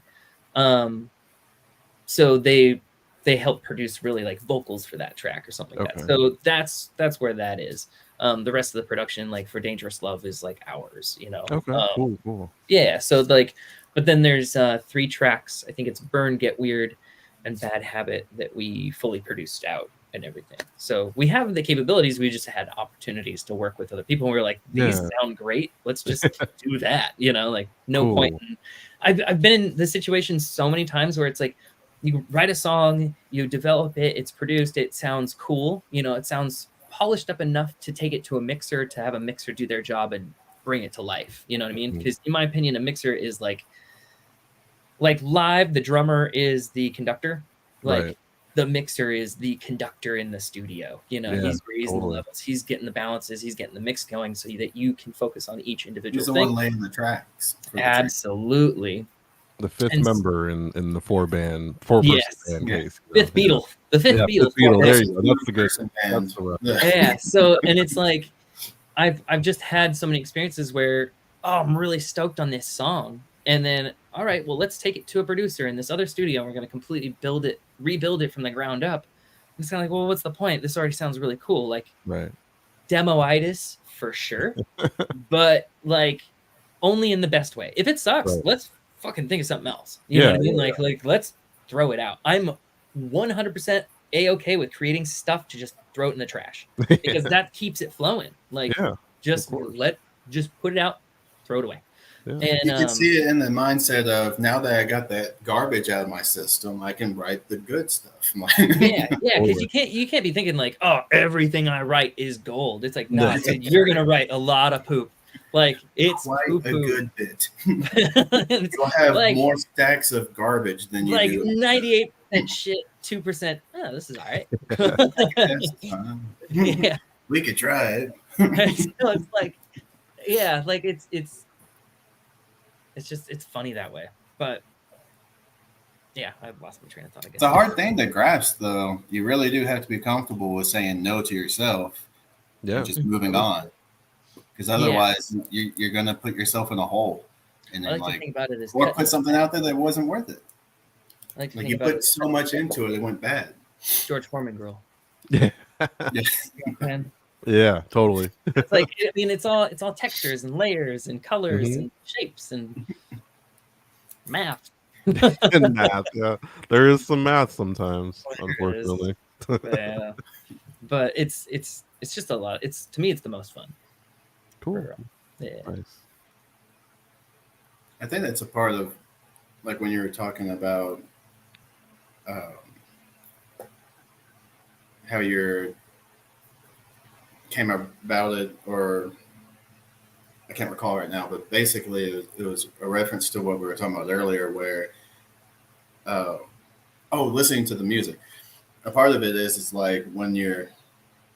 So they helped produce really like vocals for that track or something like that. So that's where that is. The rest of the production, like for Dangerous Love, is like ours, Okay, cool. Yeah, so like, but then there's 3 tracks. I think it's Burn, Get Weird, and Bad Habit that we fully produced out and everything. So we have the capabilities. We just had opportunities to work with other people. And we were like, these sound great. Let's just do that. Like no point. I've been in this situation so many times where it's like, you write a song, you develop it, it's produced, it sounds cool. It sounds polished up enough to take it to a mixer, to have a mixer do their job and bring it to life. You know what I mean? Because in my opinion, a mixer is like live, the drummer is the conductor. Like the mixer is the conductor in the studio. He's raising the levels, he's getting the balances, he's getting the mix going so that you can focus on each individual thing. He's the one laying the tracks. Absolutely. The fifth And member in the four person yes, band Yeah. case. you know? fifth Beatle, the fifth Yeah, Beatle. fifth Beatle. There Person- you go. That's the good. person band. That's the right. Yeah. So, and it's like, I've just had so many experiences where, oh, I'm really stoked on this song, and then, all right, well, let's take it to a producer in this other studio. And we're going to completely rebuild it from the ground up. It's kind of like, well, what's the point? This already sounds really cool. Like Right. demoitis for sure, but like only in the best way. If it sucks, Right. let's fucking think of something else. You know Yeah, what I mean? Like let's throw it out. I'm 100% a-okay with creating stuff to just throw it in the trash because that keeps it flowing. Like Yeah, just course. just put it out, throw it away. Yeah. And You can see it in the mindset of now that I got that garbage out of my system, I can write the good stuff. yeah, because Totally. you can't be thinking like, oh, everything I write is gold. It's like, nah, No. dude, you're gonna write a lot of poop. Like it's quite poop. a good bit. It's You'll have like, more stacks of garbage than you like do. 98% shit, 2%. Oh, this is all right. That's fine. Yeah. We could try it. So it's like, yeah, like it's just it's funny that way. But yeah, I've lost my train of thought again. It's a hard thing to grasp, though. You really do have to be comfortable with saying no to yourself Yeah. and just moving on. Because otherwise, you're going to put yourself in a hole. And I then, like to think about it as or cut- put something out there that wasn't worth it. I like to Like think you about it put as so much into it, it went bad. George Foreman grill. Yeah. Yeah. Man, Yeah, totally. it's like, I mean, it's all textures and layers and colors Mhm. and shapes and math. And math, yeah. There is some math sometimes, There is. unfortunately. Yeah, but it's just a lot. It's, to me, it's the most fun. Cool. Yeah. Nice. I think that's a part of, like, when you were talking about how you came about it, or I can't recall right now, but basically it was a reference to what we were talking about earlier, where listening to the music. A part of it is like when you're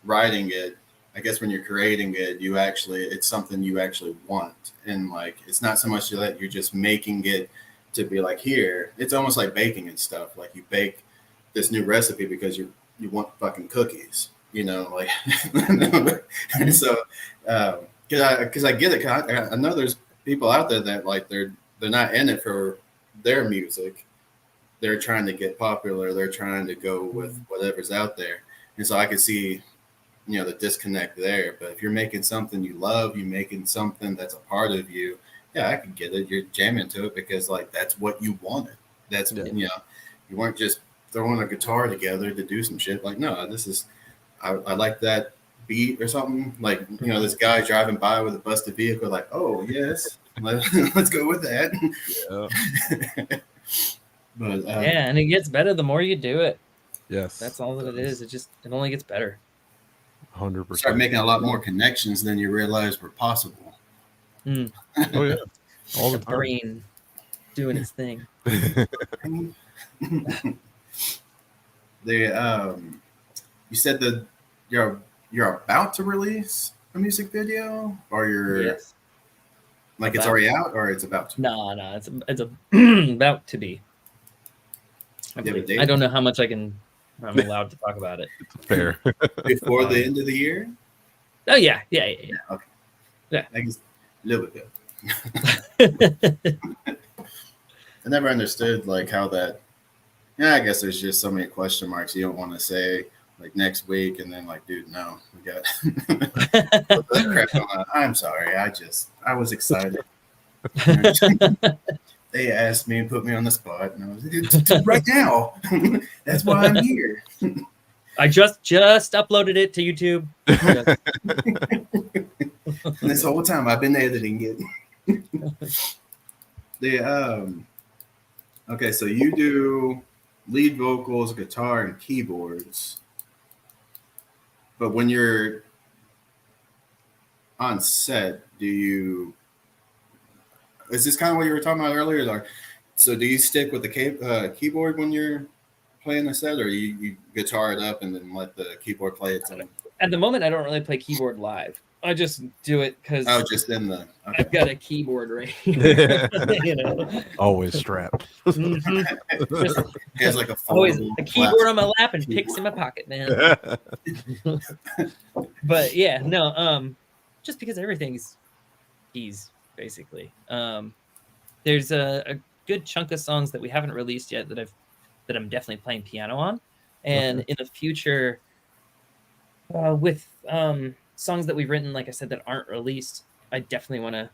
writing it, I guess when you're creating it, it's something you actually want, and like it's not so much that you're just making it to be like, here. It's almost like baking and stuff. Like you bake this new recipe because you want fucking cookies, like. And so because I get it. 'Cause I know there's people out there that like they're not in it for their music. They're trying to get popular. They're trying to go with whatever's out there, and so I can see the disconnect there. But if you're making something you love, you're making something that's a part of you, I can get it. You're jamming to it because like that's what you wanted. That's you weren't just throwing a guitar together to do some shit. Like, no, this is I like that beat or something. Like, this guy driving by with a busted vehicle, like, oh yes, let's go with that. Yeah. But Yeah, and it gets better the more you do it. Yes. That's all that it is. It only gets better. 100%. start making a lot more connections than you realize were possible. Mm. Oh yeah. All The the time. brain doing its thing. You said that you're about to release a music video, or you're Yes. like it's already out, or it's about to. No, it's about to be. I You have a believe. date? I don't know how much I'm allowed to talk about it. Fair. Before the end of the year. Oh yeah. Okay. Yeah. I guess a little bit ago. I never understood like how that. Yeah, I guess there's just so many question marks you don't want to say like next week, and then like, dude, no, we got that crap going on. I'm sorry, I was excited. They asked me and put me on the spot, and I was like, right now. That's why I'm here. I just uploaded it to YouTube. And this whole time I've been editing it. Okay, so you do lead vocals, guitar, and keyboards. But when you're on set, is this kind of what you were talking about earlier? Like, so do you stick with the keyboard when you're playing the set, or you guitar it up and then let the keyboard play its own? At the moment, I don't really play keyboard live. I just do it because just in the. Okay. I've got a keyboard right here. Always strapped. Just He has like a always foldable a keyboard on my plastic lap and picks in my pocket, man. But yeah, no, just because everything's keys, basically. There's a good chunk of songs that we haven't released yet that I'm definitely playing piano on, and in the future, with songs that we've written, like I said, that aren't released, I definitely want to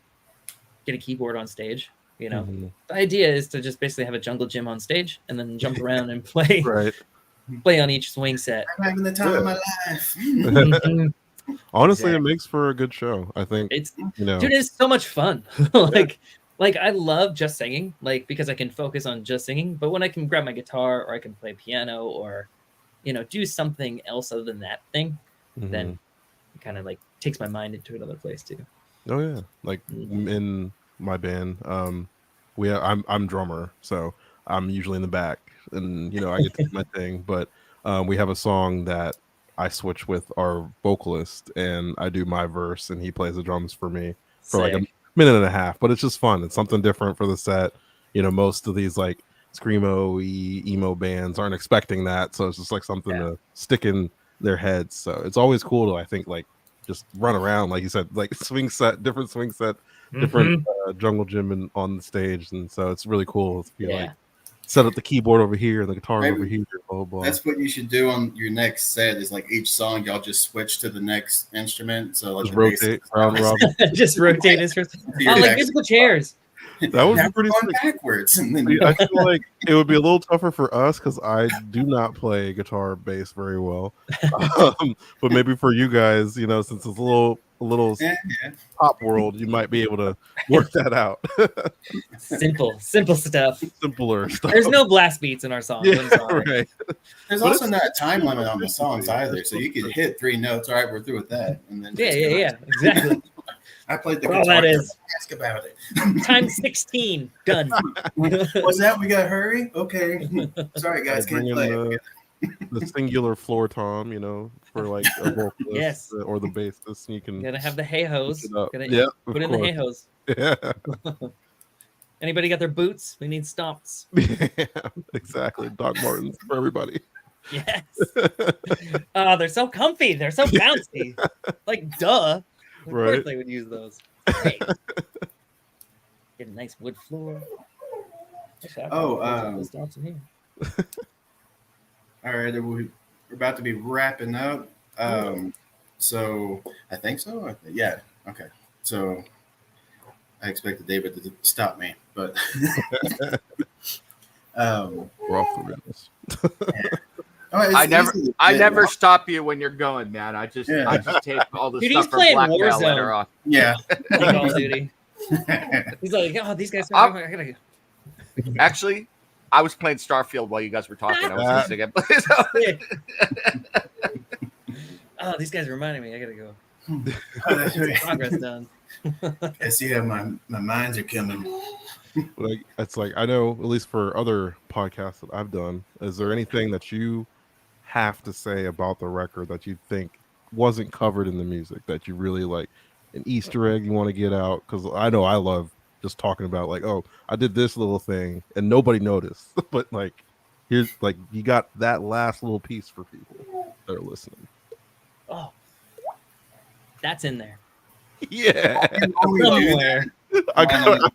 get a keyboard on stage. The idea is to just basically have a jungle gym on stage and then jump around and play. Right. Play on each swing set. I'm having the time of my life. Honestly, it makes for a good show. I think It's dude, it's so much fun. Like I love just singing, like because I can focus on just singing. But when I can grab my guitar or I can play piano or do something else other than that thing, then it kind of like takes my mind into another place too. Oh yeah, like in my band, I'm drummer, so I'm usually in the back, and I get to do my thing. But we have a song that I switch with our vocalist, and I do my verse, and he plays the drums for me for like a minute and a half. But it's just fun. It's something different for the set. Most of these like screamo emo bands aren't expecting that, so it's just like something to stick in their heads. So it's always cool to, I think, like just run around, like you said, like different swing set, different jungle gym and on the stage, and so it's really cool to be like set up the keyboard over here and the guitar over here. Blah, blah, blah. That's what you should do on your next set. Is like each song y'all just switch to the next instrument. So like just rotate round robin. Just rotate instruments. Like musical chairs. That would be pretty sick. Backwards. And then I feel like it would be a little tougher for us because I do not play guitar bass very well. But maybe for you guys, since it's a little pop world, you might be able to work that out. Simple stuff. Simpler stuff. There's no blast beats in our songs. Right. There's also not a time limit on the songs either, so you could hit 3 notes. All right, we're through with that, and then exactly. I played the guitar. All that is. Ask about it. Times 16. Done. Was that we got hurry? Okay. Sorry guys, can't play. The singular floor tom, for like a vocalist or the bassist. You can gotta have the hey hos. Put in the hey hos. Yeah. Anybody got their boots? We need stomps. Yeah, exactly. Doc Martens for everybody. Yes. Oh, they're so comfy. They're so bouncy. Like, duh. Of course they would use those. Great. Get a nice wood floor. Stomps in here. All right, we're about to be wrapping up. So I think so. Yeah. Okay. So I expected David to stop me, but we're off the rails. I never stop you when you're going, man. I just take all the stuff from Black Veil later off. Yeah. Call of Duty. He's like, oh, these guys. I gotta go. Actually, I was playing Starfield while you guys were talking. I was listening. Oh, these guys reminded me. I gotta go. Progress done. I see how my minds are coming. Like it's like I know, at least for other podcasts that I've done, is there anything that you have to say about the record that you think wasn't covered in the music that you really like, an Easter egg you want to get out? Because I know I love just talking about like, oh, I did this little thing and nobody noticed, but like here's like you got that last little piece for people that are listening. Oh, that's in there. Yeah. Somewhere. I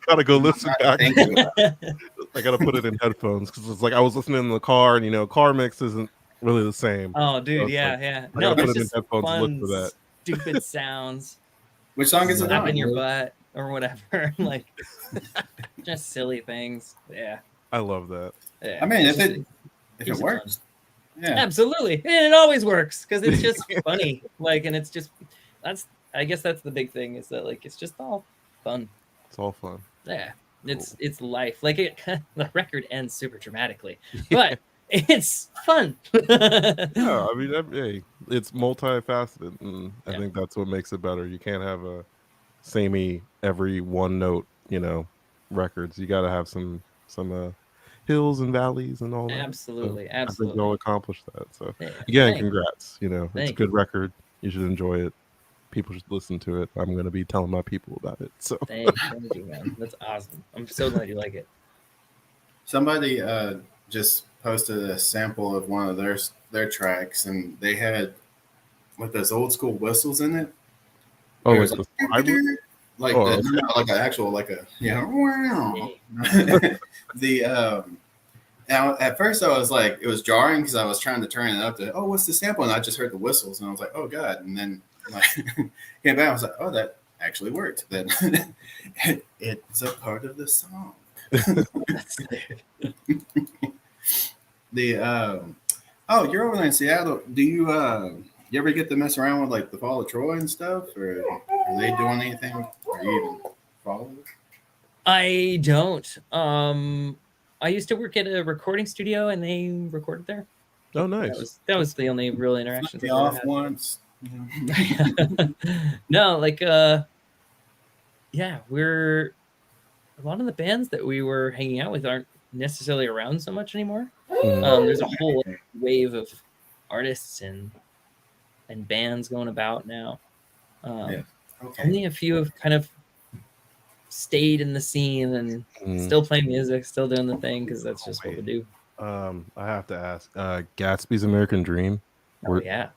gotta go listen back. I gotta put it in headphones because it's like I was listening in the car, and car mix isn't really the same. Oh, dude, so yeah. I gotta put it in headphones and look for that. Stupid sounds. Which song is it? Up in your butt or whatever, like just silly things. Yeah, I love that. Yeah. I mean, if it works, yeah, absolutely, and it always works because it's just funny. Like, and it's just I guess that's the big thing is that like it's just all fun. It's all fun. Yeah, it's life. Like the record ends super dramatically, but it's fun. Yeah, I mean, hey, it's multifaceted, and I think that's what makes it better. You can't have a samey every one note, records. You got to have some hills and valleys and all that. Absolutely, so absolutely. I think you'll accomplish that. So again, congrats. It's a good record. You should enjoy it. People should listen to it. I'm gonna be telling my people about it. So thank you, man. That's awesome. I'm so glad you like it. Somebody just posted a sample of one of their tracks, and they had like those old school whistles in it. oh, It like was the like Oh, the okay. not like an actual like a the now at first I was like it was jarring because I was trying to turn it up to what's the sample, and I just heard the whistles and I was like, oh god, and then like came back, I was like, oh, that actually worked. Then it's a part of the song. That's sick. The you're over there in Seattle. Do you ever get to mess around with like the Fall of Troy and stuff, or are they doing anything? Or you even follow it? I don't. I used to work at a recording studio, and they recorded there. Oh, nice. That was the only real interactions Me I've ever off had. once. No, like yeah, we're a lot of the bands that we were hanging out with aren't necessarily around so much anymore. There's a whole wave of artists and bands going about now. Okay. Only a few have kind of stayed in the scene and still playing music, still doing the thing because that's just what we do. I have to ask, Gatsby's American Dream. Yeah.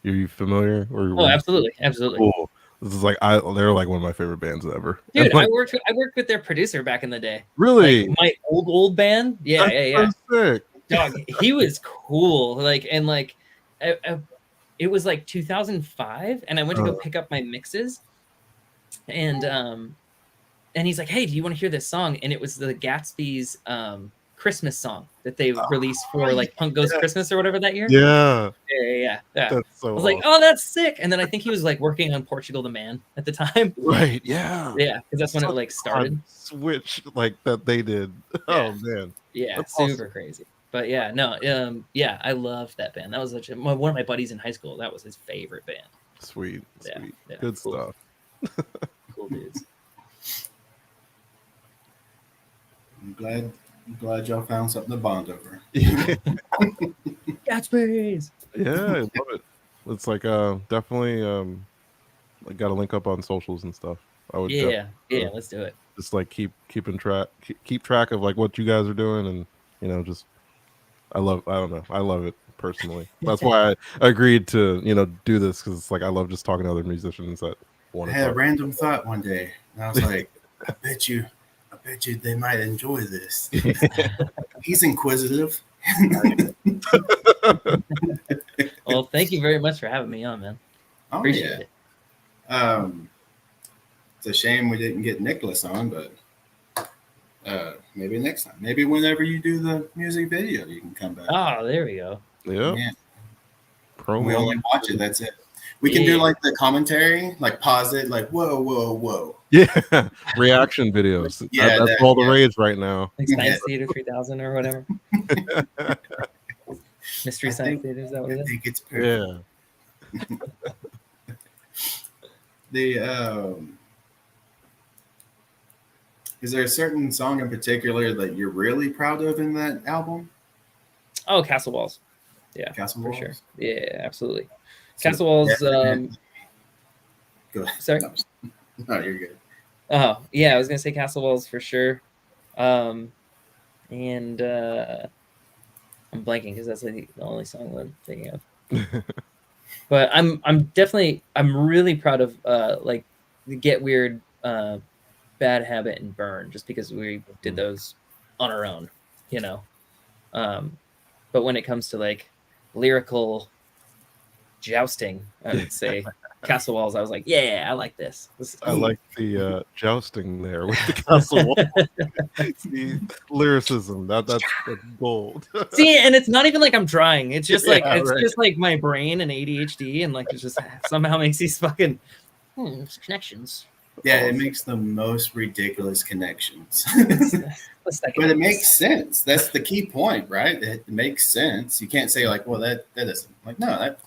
Are you familiar? Absolutely. Cool. This is like they're like one of my favorite bands ever. Dude, like, I worked with their producer back in the day. Really? Like my old band. Yeah, That's so sick. Dog, he was cool. It was like 2005, and I went to go pick up my mixes, and he's like, "Hey, do you want to hear this song?" And it was the Gatsby's Christmas song that they released for like Punk Goes Christmas or whatever that year. Yeah. That's so I was like, "Oh, that's sick!" And then I think he was like working on Portugal the Man at the time. Right? Yeah. Yeah, because that's when it like started. Switch like that they did. Oh man. Yeah, that's super awesome. crazy. But yeah, no, yeah, I loved that band. That was one of my buddies in high school. That was his favorite band. Sweet. Yeah, Good cool. stuff. Cool dudes. I'm glad y'all found something to bond over. Gatsby's. Yeah, I love it. It's like definitely like got to link up on socials and stuff. I would let's do it. Just like keep track of like what you guys are doing, and just I don't know, I love it personally. That's why I agreed to do this, because it's like I love just talking to other musicians that want to. I had a random thought one day, and I was like, I bet you they might enjoy this. He's inquisitive. Well, thank you very much for having me on, man. Appreciate it. It's a shame we didn't get Nicholas on, but maybe next time. Maybe whenever you do the music video, you can come back. Oh, there we go. Yeah. We only watch it. That's it. We can do like the commentary, like pause it, like whoa. Yeah, reaction videos. Yeah, that's all the rage right now. Like Science Theater 3000 or whatever. Mystery Science Theater, is that what it is? I think it's perfect. Yeah. Is there a certain song in particular that you're really proud of in that album? Oh, Castle Walls. Yeah, Castle Walls? For sure. Yeah, absolutely. So, Castle Walls. Go ahead. Sorry. No, you're good. Oh, yeah, I was gonna say Castle Walls for sure. And I'm blanking because that's the only song that I'm thinking of. But I'm really proud of like the Get Weird, Bad Habit, and Burn, just because we did those on our own, But when it comes to like lyrical jousting, I would say Castle Walls. I was like, yeah, I like this. I like the jousting there with the Castle Walls. See, lyricism. That's gold. See, and it's not even like I'm trying. It's just like just like my brain and ADHD, and like it just somehow makes these fucking connections. Yeah, it makes the most ridiculous connections. But it makes sense. That's the key point, right? It makes sense. You can't say like, well, that isn't like, no, that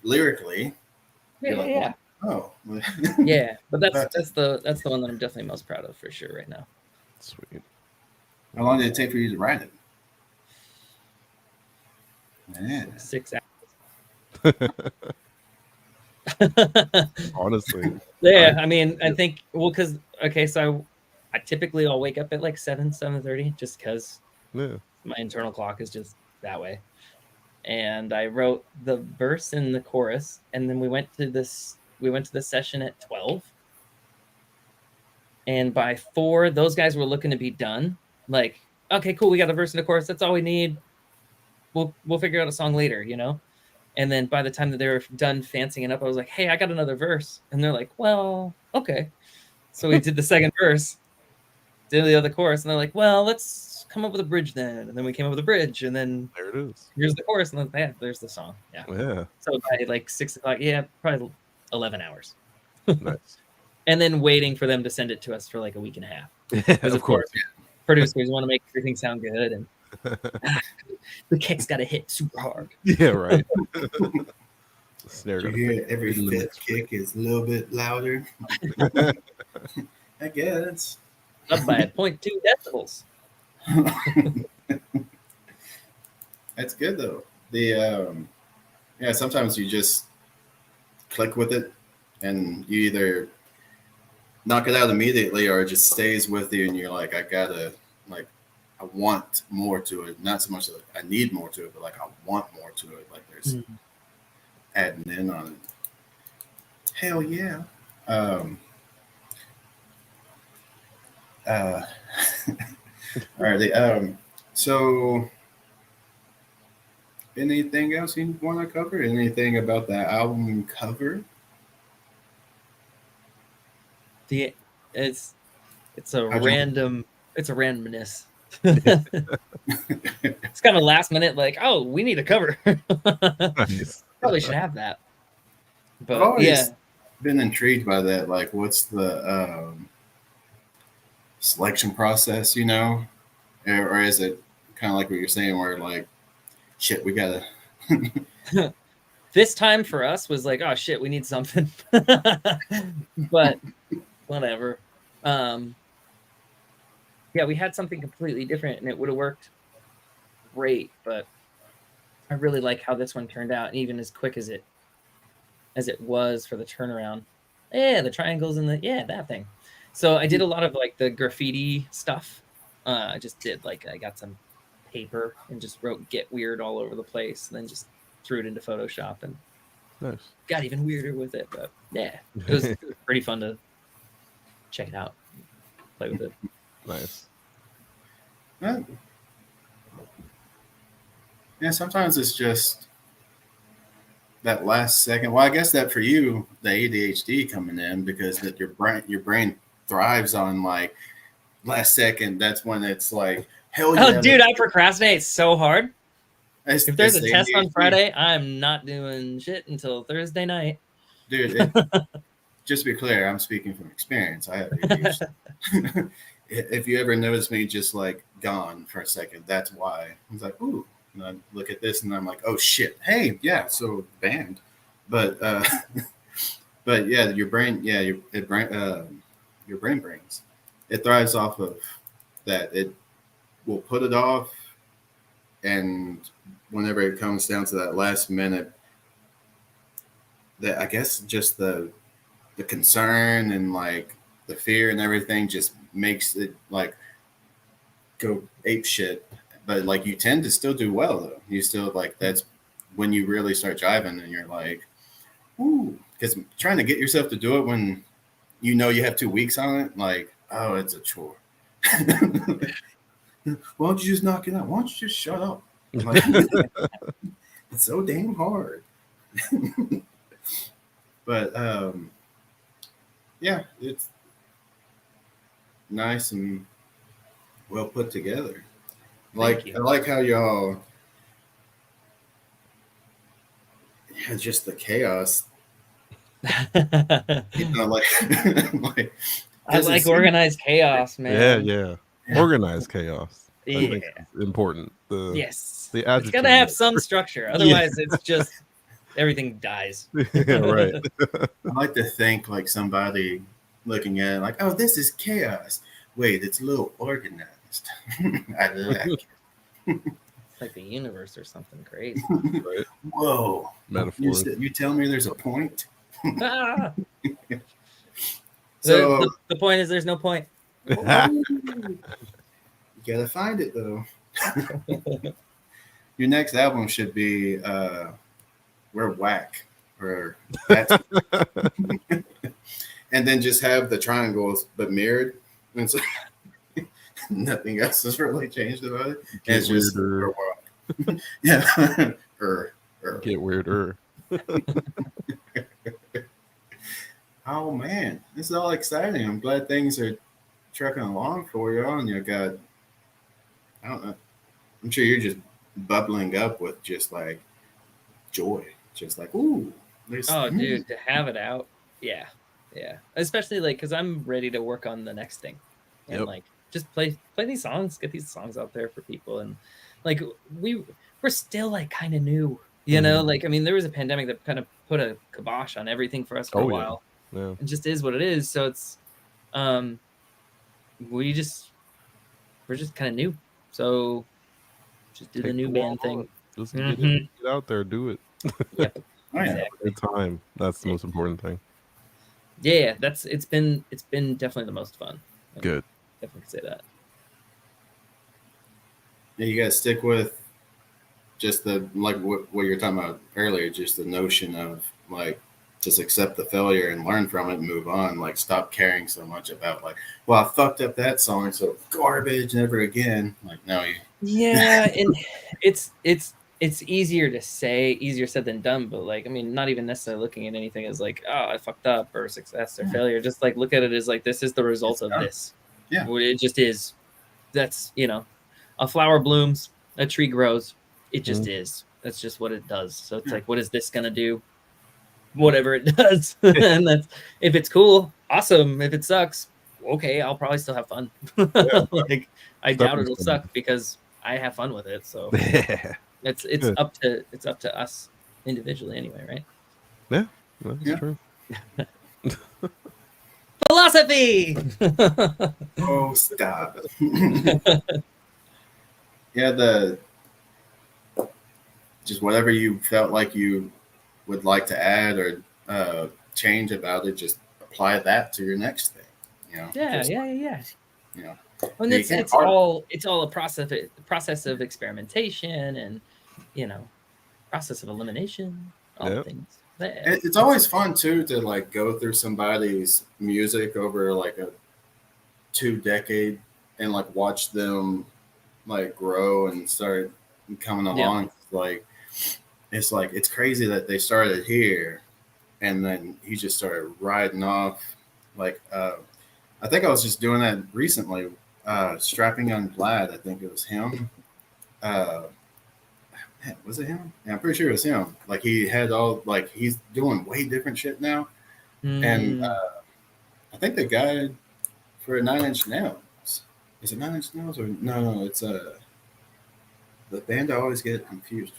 lyrically. Yeah. Oh. Yeah, but that's the one that I'm definitely most proud of for sure right now. Sweet. How long did it take for you to write it? Man. 6 hours. Honestly. Yeah, I mean, I think because so I typically I'll wake up at like 7:30 just because my internal clock is just that way. And I wrote the verse and the chorus, and then we went to the session at 12. And by 4, those guys were looking to be done. Like, okay, cool, we got a verse and a chorus. That's all we need. We'll figure out a song later, you know? And then by the time that they were done fancying it up, I was like, hey, I got another verse. And they're like, well, okay. So we did the second verse, did the other chorus, and they're like, well, let's come up with a bridge then. And then we came up with a bridge, and then there it is. Here's the chorus, and then there's the song. Yeah. So by like 6 o'clock, probably 11 hours. Nice. And then waiting for them to send it to us for like a week and a half. Because of course, producers want to make everything sound good, and the kick's got to hit super hard. Yeah, right. You hear every fifth kick is a little bit louder. I guess. Up by 0.2 decibels. That's good though. Sometimes you just click with it, and you either knock it out immediately or it just stays with you, and you're like, I want more to it. Not so much that I need more to it, but like I want more to it. Like there's adding in on it. Hell yeah. Alrighty. So anything else you want to cover? Anything about that album cover? It's a randomness. It's kind of last minute, like, oh, we need a cover. Nice. Probably should have that. But I've always been intrigued by that. Like, what's the selection process, you know? Or is it kind of like what you're saying, where like, shit, we gotta. This time for us was like, oh shit, we need something. But whatever. We had something completely different, and it would have worked great. But I really like how this one turned out, and even as quick as it was for the turnaround. Yeah, the triangles and that thing. So I did a lot of like the graffiti stuff. I just did I got some paper and just wrote "Get Weird" all over the place, and then just threw it into Photoshop and got even weirder with it. But it was pretty fun to check it out, play with it. Nice. Yeah, sometimes it's just that last second. Well, I guess that for you, the ADHD coming in, because that your brain thrives on like last second. That's when it's like, hell yeah. Oh, dude, I procrastinate so hard. If there's a test on Friday, I'm not doing shit until Thursday night. Dude, just to be clear, I'm speaking from experience. I have ADHD. If you ever notice me just like gone for a second, that's why. I was like, ooh. And I look at this and I'm like, oh shit. Hey, yeah, so band. But but yeah, your brain brains. It thrives off of that. It will put it off, and whenever it comes down to that last minute, that I guess just the concern and like the fear and everything just makes it like go ape shit. But like you tend to still do well though. You still like, that's when you really start jiving, and you're like, ooh, because trying to get yourself to do it when you know you have 2 weeks on it, like, oh, it's a chore. Why don't you just knock it out? Why don't you just shut up? Like, it's so damn hard. But it's nice and well put together. Like, I like how y'all, just the chaos. Like I like organized chaos, man. Yeah. Organized chaos. I think it's important. It's the got to have some structure. Otherwise, it's just everything dies. Yeah, right. I like to think like somebody looking at it like, oh, this is chaos. Wait, it's a little organized. I like it. It's like the universe or something crazy. Right. Whoa. Metaphor. You tell me there's a point? Ah! So the point is, there's no point. you gotta find it though. Your next album should be "We're Whack" or that's, and then just have the triangles but mirrored, and so nothing else has really changed about it. And it's just weirder. yeah, Get weirder. Oh man, this is all exciting. I'm glad things are trucking along for y'all, and you got, I don't know, I'm sure you're just bubbling up with just like joy, just like ooh. Oh, dude, to have it out, yeah. Especially like because I'm ready to work on the next thing, and like just play these songs, get these songs out there for people, and like we're still like kind of new, you know. Like I mean, there was a pandemic that kind of put a kibosh on everything for us for a while. Yeah. It just is what it is. So it's we're just kind of new. So just do the new band thing. Just get out there, do it. Yep. Exactly. Good time. That's the most important thing. Yeah, it's been definitely the most fun. Good. Definitely say that. Yeah, you guys stick with just the like what you were talking about earlier, just the notion of like just accept the failure and learn from it and move on. Like stop caring so much about like, well, I fucked up that song, so garbage, never again. Like no, yeah, and it's easier said than done. But like, I mean, not even necessarily looking at anything as like, oh, I fucked up or success or failure. Just like look at it as like this is the result of this. Yeah, it just is. That's a flower blooms, a tree grows. It just is. That's just what it does. So it's like, what is this gonna do? Whatever it does. And that's if it's cool, awesome. If it sucks, okay, I'll probably still have fun. Like I doubt it'll suck because I have fun with it. So it's up to us individually anyway, right? Yeah, that's true. Philosophy. Oh, stop. Yeah, just whatever you felt like you would like to add or change about it, just apply that to your next thing. Yeah. And it's all a process of experimentation and process of elimination, all things. It's always fun too to like go through somebody's music over like a 2-decade and like watch them like grow and start coming along. It's crazy that they started here and then he just started riding off. Like I think I was just doing that recently. Strapping on Vlad, I think it was him. Was it him? Yeah, I'm pretty sure it was him. Like he had he's doing way different shit now. And I think the guy for 9 Inch Nails, is it 9 Inch Nails or no? It's the band I always get confused for.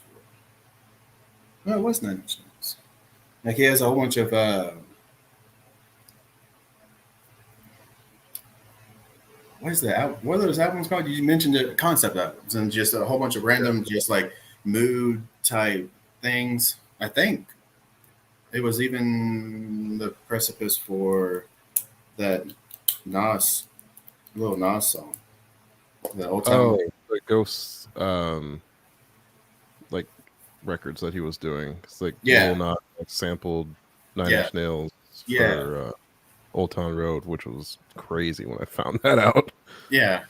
No, it was 9 Inch Nails. Like he has a whole bunch of what are those albums called? You mentioned the concept albums and just a whole bunch of random, just like mood type things. I think it was even the precipice for that little Nas song. The old time. The Ghost like records that he was doing. It's like Lil Nas sampled 9 Inch Nails for Old Town Road, which was crazy when I found that out. Yeah.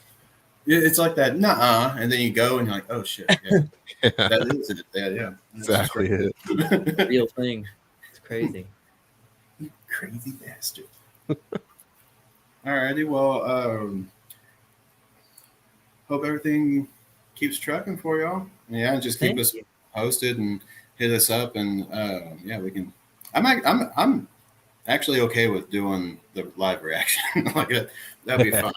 It's like that, and then you go and you're like, oh shit. Yeah. That is it. Yeah. Exactly it. Real thing. It's crazy. You crazy bastard. Alrighty, well, hope everything keeps trucking for y'all. Yeah, just keep us posted and hit us up, and we can. I'm actually okay with doing the live reaction. Like that'd be fun.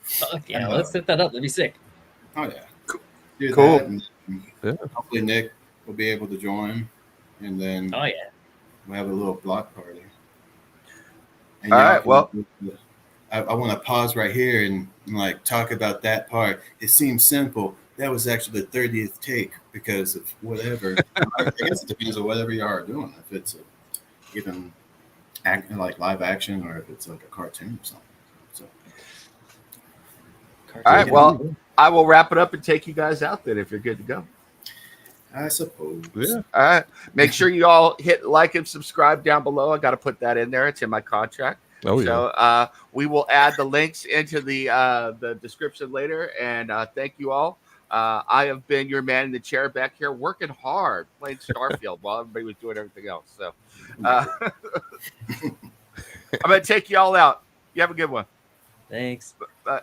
Fuck yeah, let's set that up. That'd be sick. Oh yeah, do cool. That, and hopefully Nick will be able to join, and then we'll have a little block party. And all right. Well, I want to pause right here and like talk about that part. It seems simple. That was actually the 30th take because of whatever. I guess it depends on whatever you are doing. If it's even acting like live action or if it's like a cartoon or something. So, all right, well, I will wrap it up and take you guys out then if you're good to go. I suppose. Yeah. All right. Make sure you all hit like and subscribe down below. I got to put that in there. It's in my contract. Oh, yeah. So we will add the links into the description later. And thank you all. I have been your man in the chair back here working hard playing Starfield while everybody was doing everything else. So I'm going to take you all out. You have a good one. Thanks. Bye.